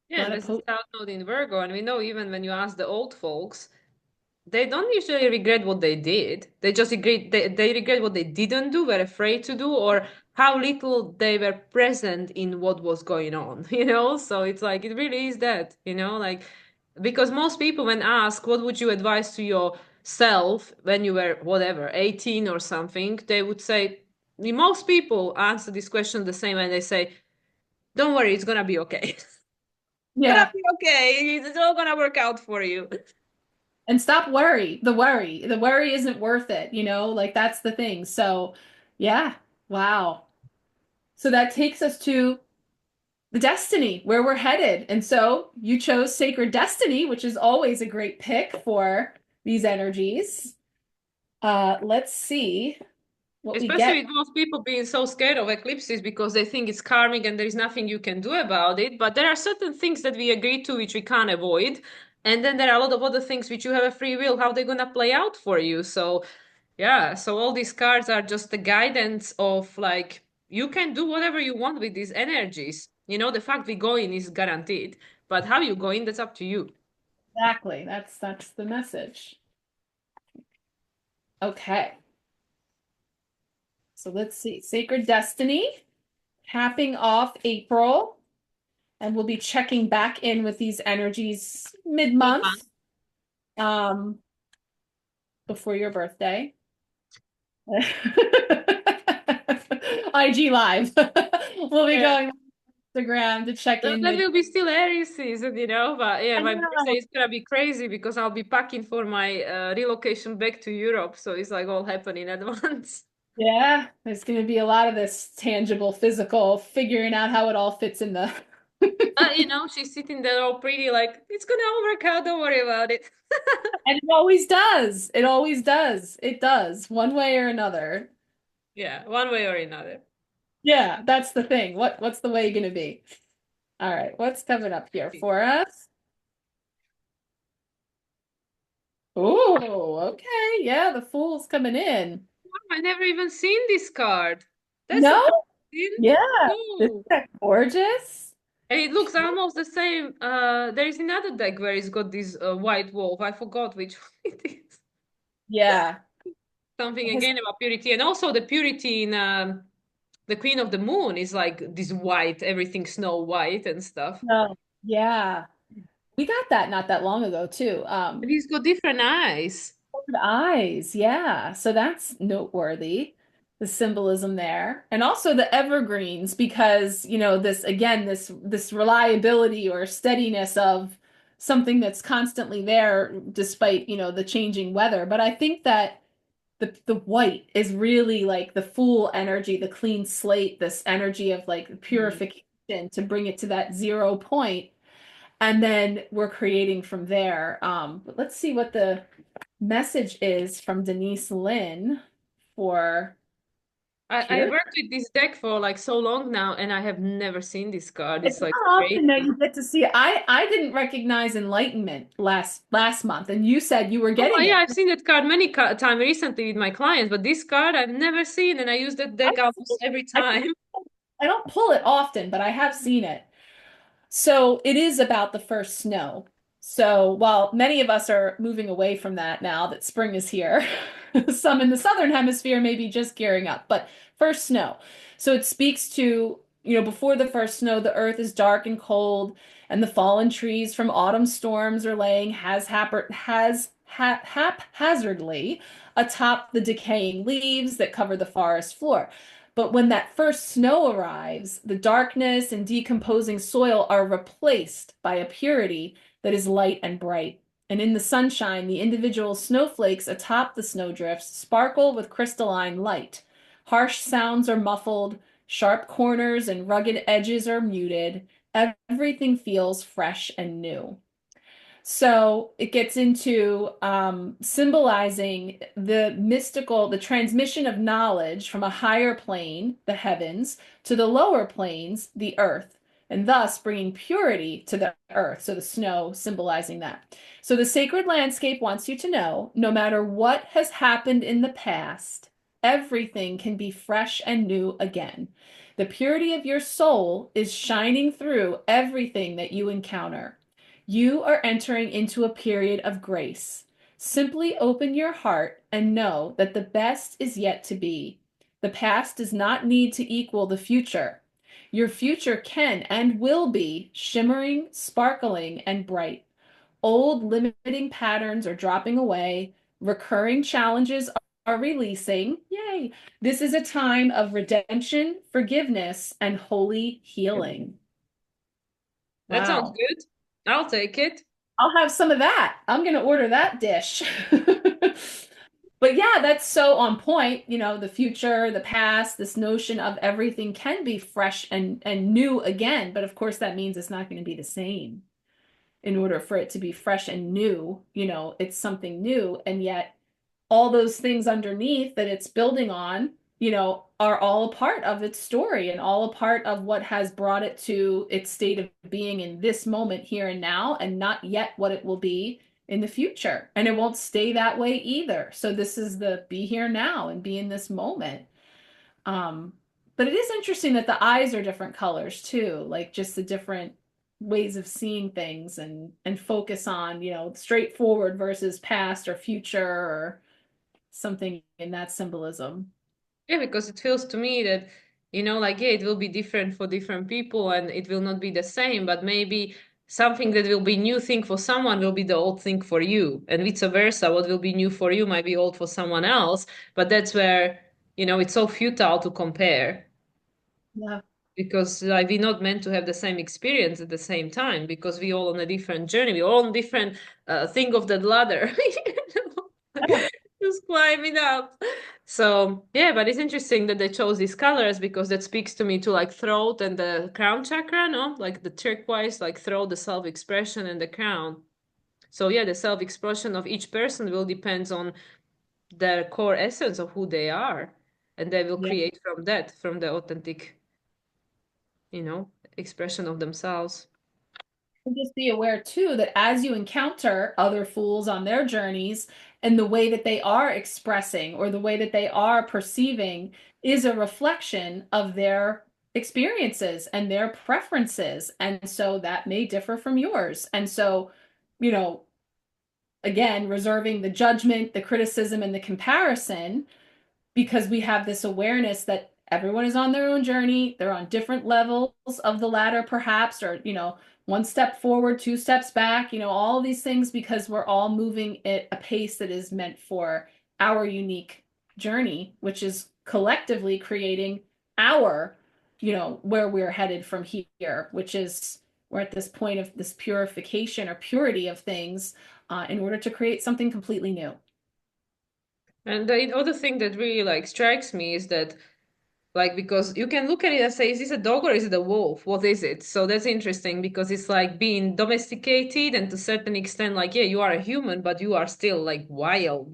this is
potent.
South Node in Virgo, and we know even when you ask the old folks, they don't usually regret what they did. They just regret they regret what they didn't do, were afraid to do, or how little they were present in what was going on, you know? So it's like it really is that, you know, like because most people when asked what would you advise to yourself when you were whatever, 18 or something, they would say most people answer this question the same and they say, don't worry, it's gonna be okay. Gonna
Yeah.
be okay. It's all gonna work out for you.
And stop worry. The worry isn't worth it, like that's the thing. So, yeah. Wow. So that takes us to the destiny, where we're headed. And so you chose Sacred Destiny, which is always a great pick for these energies. Let's see what we
Especially
get.
with most people being so scared of eclipses because they think it's karmic and there is nothing you can do about it. But there are certain things that we agree to which we can't avoid. And then there are a lot of other things which you have a free will, how they're gonna play out for you. So yeah, so all these cards are just the guidance of like you can do whatever you want with these energies. You know, the fact we go in is guaranteed. But how you go in, that's up to you.
Exactly. That's the message. Okay. So let's see. Sacred Destiny, capping off April, and we'll be checking back in with these energies mid-month, um, before your birthday. IG Live. We'll be
Yeah.
going on Instagram to check
No,
in
that
mid.
will be still Aries season, you know. But yeah,
I
my
know.
birthday is gonna be crazy because I'll be packing for my relocation back to Europe. So it's like all happening at once.
Yeah, there's going to be a lot of this tangible, physical, figuring out how it all fits in the.
But you know, she's sitting there all pretty, like it's gonna all work out. Don't worry about it.
And it always does. It always does. It does, one way or another.
Yeah, one way or another.
Yeah, that's the thing. What's the way going to be? All right, what's coming up here for us? Oh, okay. Yeah, the Fool's coming in.
I never even seen this card. That's
No?
amazing.
Yeah. Isn't
No.
that gorgeous?
And it looks almost the same. There is another deck where it's got this white wolf. I forgot which one it is.
Yeah.
Something
His,
again about purity, and also the purity in the Queen of the Moon is like this white, everything snow white and stuff.
no. Yeah. We got that not that long ago too.
But he's got different eyes.
Forward eyes. Yeah. So that's noteworthy, the symbolism there. And also the evergreens, because, this again, this reliability or steadiness of something that's constantly there despite, the changing weather. But I think that the white is really like the Fool energy, the clean slate, this energy of like
Mm.
purification to bring it to that 0 point. And then we're creating from there. But let's see what the message is from Denise Lynn for
I
pure.
worked with this deck for like so long now, and I have never seen this card.
It's
It's
not
like
often that
crazy.
you get to see it. I didn't recognize enlightenment last month, and you said you were
Oh
getting
yeah,
it.
I've seen that card many times recently with my clients, but this card I've never seen, and I use that deck
I've seen
almost
it.
every
I,
time.
I don't pull it often, but I have seen it. So it is about the first snow. So while many of us are moving away from that now that spring is here, some in the southern hemisphere may be just gearing up, but first snow. So it speaks to, before the first snow, the earth is dark and cold, and the fallen trees from autumn storms are laying haphazardly atop the decaying leaves that cover the forest floor. But when that first snow arrives, the darkness and decomposing soil are replaced by a purity that is light and bright. And in the sunshine, the individual snowflakes atop the snowdrifts sparkle with crystalline light. Harsh sounds are muffled, sharp corners and rugged edges are muted. Everything feels fresh and new. So it gets into symbolizing the mystical, the transmission of knowledge from a higher plane, the heavens, to the lower planes, the earth. and thus bringing purity to the earth. So the snow symbolizing that. So the sacred landscape wants you to know, no matter what has happened in the past, everything can be fresh and new again. The purity of your soul is shining through everything that you encounter. You are entering into a period of grace. Simply open your heart and know that the best is yet to be. The past does not need to equal the future. Your future can and will be shimmering, sparkling, and bright. Old limiting patterns are dropping away. Recurring challenges are releasing. Yay! This is a time of redemption, forgiveness, and holy healing.
That sounds
Wow.
good. I'll take it.
I'll have some of that. I'm going to order that dish. But yeah, that's so on point. You know, the future, the past, this notion of everything can be fresh and new again. But of course, that means it's not going to be the same. In order for it to be fresh and new, you know, it's something new. And yet all those things underneath that it's building on, you know, are all a part of its story and all a part of what has brought it to its state of being in this moment here and now, and not yet what it will be in the future. And it won't stay that way either. So this is the be here now and be in this moment. Um, but it is interesting that the eyes are different colors too, like just the different ways of seeing things and focus on, you know, straightforward versus past or future or something in that symbolism.
Yeah, because it feels to me that, like, yeah, it will be different for different people and it will not be the same, but maybe something that will be new thing for someone will be the old thing for you. And vice versa, what will be new for you might be old for someone else. But that's where, it's so futile to compare
Yeah.
because like we're not meant to have the same experience at the same time because we all on a different journey. We're all on different thing of that ladder. Just climbing up. So yeah, but it's interesting that they chose these colors because that speaks to me to like throat and the crown chakra, no? Like the turquoise, like throat, the self-expression and the crown. So yeah, the self-expression of each person will depends on their core essence of who they are. And they will
Yeah.
create from that, from the authentic, expression of themselves.
And just be aware too that as you encounter other fools on their journeys and the way that they are expressing or the way that they are perceiving is a reflection of their experiences and their preferences. And so that may differ from yours. And so, you know, again, reserving the judgment, the criticism, and the comparison because we have this awareness that everyone is on their own journey. They're on different levels of the ladder, perhaps, or, you know, one step forward, two steps back, you know, all these things because we're all moving at a pace that is meant for our unique journey, which is collectively creating our, you know, where we're headed from here, which is we're at this point of this purification or purity of things in order to create something completely new.
And the other thing that really like strikes me is that like because you can look at it and say, is this a dog or is it a wolf? What is it? So that's interesting because it's like being domesticated and to a certain extent, like, yeah, you are a human, but you are still like wild,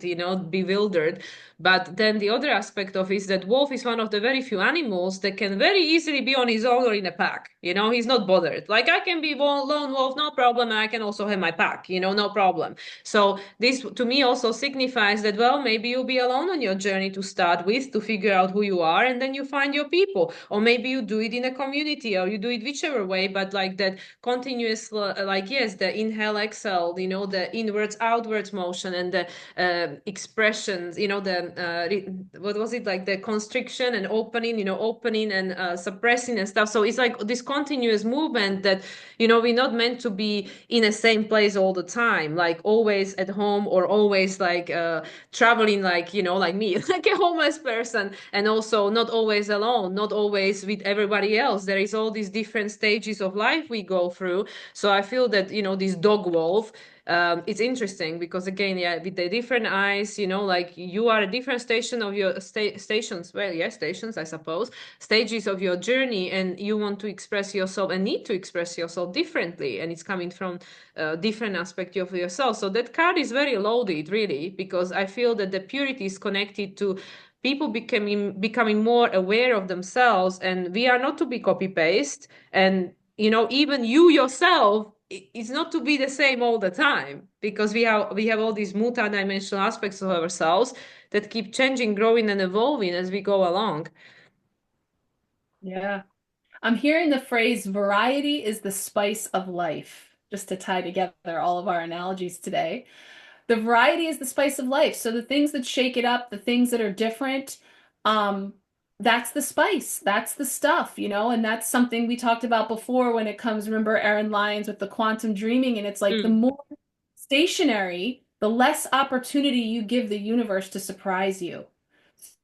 bewildered. But then the other aspect of is that wolf is one of the very few animals that can very easily be on his own or in a pack. He's not bothered. Like I can be lone wolf, no problem. And I can also have my pack, no problem. So this to me also signifies that, well, maybe you'll be alone on your journey to start with to figure out who you are, and then you find your people. Or maybe you do it in a community or you do it whichever way, but like that continuous, like, yes, the inhale, exhale, the inwards, outwards motion and the expressions, what was it like the constriction and opening, opening and suppressing and stuff. So it's like this continuous movement that, we're not meant to be in the same place all the time, like always at home or always like traveling, like, like me, like a homeless person, and also not always alone, not always with everybody else. There is all these different stages of life we go through. So I feel that, this dog wolf, it's interesting because again, yeah, with the different eyes, like you are a different station of your stations. Well, yeah, stations, I suppose, stages of your journey, and you want to express yourself and need to express yourself differently, and it's coming from a different aspect of yourself. So that card is very loaded, really, because I feel that the purity is connected to people becoming more aware of themselves, and we are not to be copy paste, and even you yourself, it's not to be the same all the time, because we have all these multi-dimensional aspects of ourselves that keep changing, growing, and evolving as we go along.
Yeah. I'm hearing the phrase variety is the spice of life, just to tie together all of our analogies today. The variety is the spice of life. So the things that shake it up, the things that are different, um, that's the spice. That's the stuff, and that's something we talked about before when it comes, remember Aaron Lyons with the quantum dreaming, and it's like the
Mm.
more stationary, the less opportunity you give the universe to surprise you.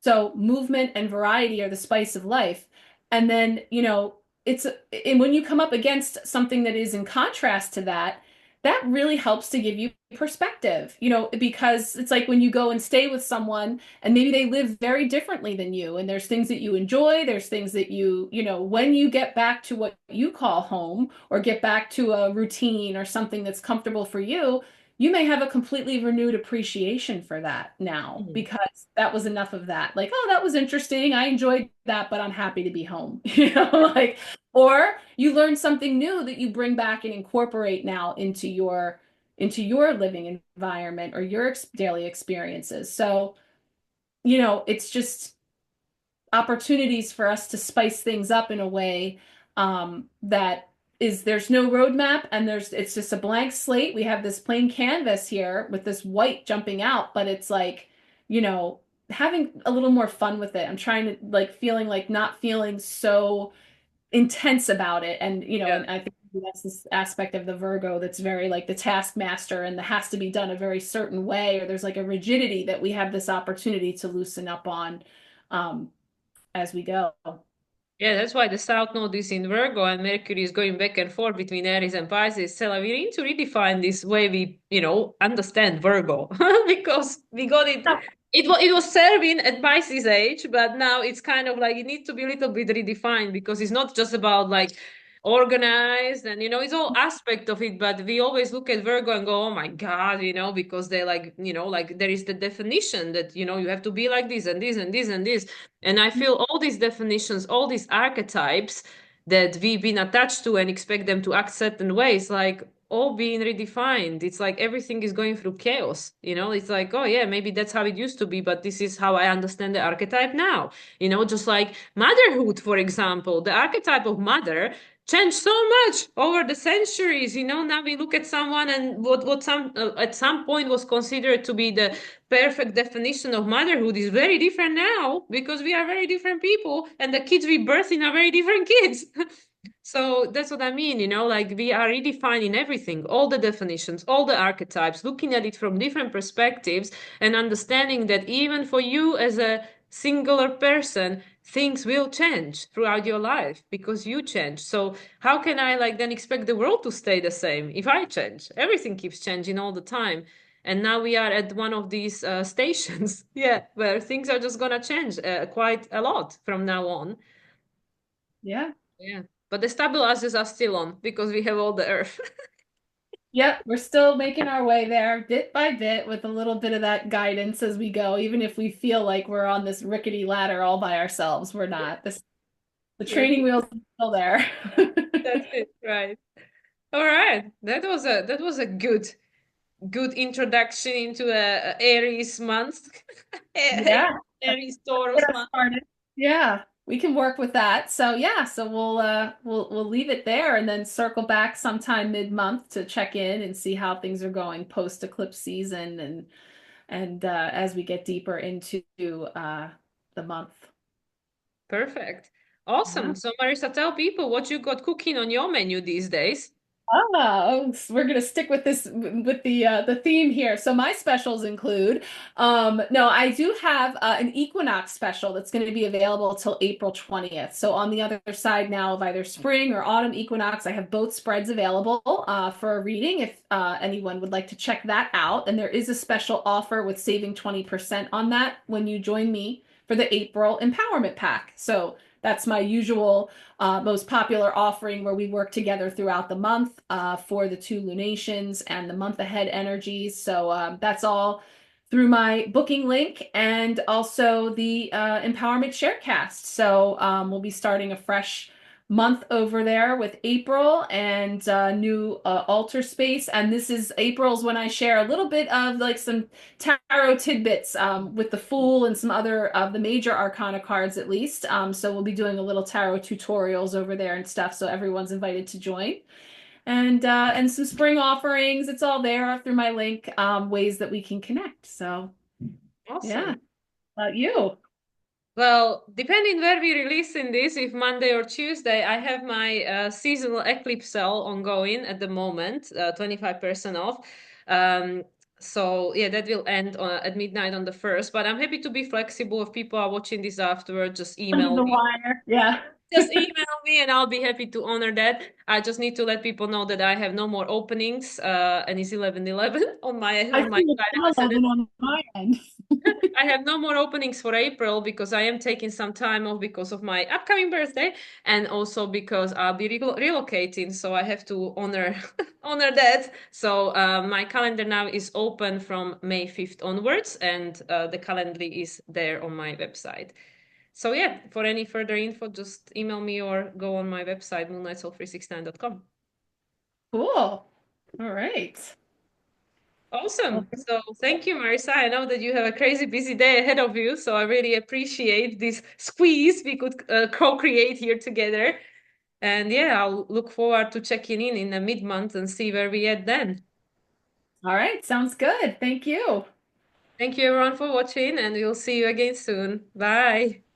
So movement and variety are the spice of life. And then, and when you come up against something that is in contrast to that, that really helps to give you perspective, because it's like when you go and stay with someone and maybe they live very differently than you, and there's things that you enjoy, there's things that when you get back to what you call home or get back to a routine or something that's comfortable for you, you may have a completely renewed appreciation for that now
Mm.
because that was enough of that. Like, oh, that was interesting. I enjoyed that, but I'm happy to be home. Or you learn something new that you bring back and incorporate now into your living environment or your daily experiences. So, it's just opportunities for us to spice things up in a way that there's no roadmap and it's just a blank slate. We have this plain canvas here with this white jumping out, but it's like, having a little more fun with it. I'm trying to feeling like not feeling so intense about it. And,
Yeah.
and I think that's this aspect of the Virgo that's very like the taskmaster and that has to be done a very certain way, or there's like a rigidity that we have this opportunity to loosen up on. Um, as we go.
Yeah, that's why the South Node is in Virgo and Mercury is going back and forth between Aries and Pisces. So like, we need to redefine this way we, understand Virgo because we got it. It was serving at Pisces age, but now it's kind of like it needs to be a little bit redefined because it's not just about like organized and it's all aspect of it, but we always look at Virgo and go, oh my God, because they're like, like there is the definition that, you have to be like this and this and this and this. And I feel all these definitions, all these archetypes that we've been attached to and expect them to act certain ways, like all being redefined. It's like everything is going through chaos. It's like, oh yeah, maybe that's how it used to be, but this is how I understand the archetype now. Just like motherhood, for example, the archetype of mother changed so much over the centuries. Now we look at someone and what some at some point was considered to be the perfect definition of motherhood is very different now because we are very different people and the kids we birth in are very different kids. So that's what I mean, like we are redefining everything, all the definitions, all the archetypes, looking at it from different perspectives and understanding that even for you as a singular person, things will change throughout your life because you change. So how can I like then expect the world to stay the same if I change? Everything keeps changing all the time. And now we are at one of these stations, yeah, where things are just gonna change quite a lot from now on.
Yeah.
Yeah, but the stabilizers are still on because we have all the earth.
Yep, we're still making our way there bit by bit with a little bit of that guidance as we go, even if we feel like we're on this rickety ladder all by ourselves. We're not. The
That's
training wheels are still there.
that's it, right? All right, that was a good introduction into a Aries month,
Yeah.
Aries Taurus
Get us
month.
started. Yeah, we can work with that. So yeah, so we'll leave it there and then circle back sometime mid-month to check in and see how things are going post-eclipse season and as we get deeper into the month.
Perfect,
Yeah.
awesome. So Marissa, tell people what you got cooking on your menu these days.
We're gonna stick with this with the theme here. So my specials include, no, I do have an equinox special that's going to be available till April 20th. So on the other side now of either spring or autumn equinox, I have both spreads available for a reading if anyone would like to check that out. And there is a special offer with saving 20% on that when you join me for the April Empowerment Pack. So that's my usual most popular offering where we work together throughout the month for the two lunations and the month ahead energies. So that's all through my booking link and also the Empowerment Sharecast. So we'll be starting a fresh month over there with April and new altar space. And this is April's when I share a little bit of like some tarot tidbits with the Fool and some other of the major arcana cards at least. So we'll be doing a little tarot tutorials over there and stuff. So everyone's invited to join. And some spring offerings. It's all there through my link, ways that we can connect. So yeah.
Awesome.
About you?
Well, depending where we releasing this, if Monday or Tuesday, I have my seasonal eclipse sale ongoing at the moment, 25% off. Um, so yeah, that will end at midnight on the 1st. But I'm happy to be flexible. If people are watching this afterward, just
Under
email
the
me.
wire. Yeah.
Just email me and I'll be happy to honor that. I just need to let people know that I have no more openings, and it's 11/11 on my
I
on my
see it's
side.
11 on my end.
I have no more openings for April because I am taking some time off because of my upcoming birthday and also because I'll be relocating, so I have to honor honor that. So my calendar now is open from May 5th onwards, and the calendar is there on my website. So yeah, for any further info, just email me or go on my website, moonlightsoul369.com.
Cool. All right. Well,
Awesome. So thank you, Marissa. I know that you have a crazy busy day ahead of you, so I really appreciate this squeeze we could co-create here together. And yeah, I'll look forward to checking in a mid-month and see where we at then.
all right. Sounds good. Thank you.
Thank you everyone for watching, and we'll see you again soon. Bye.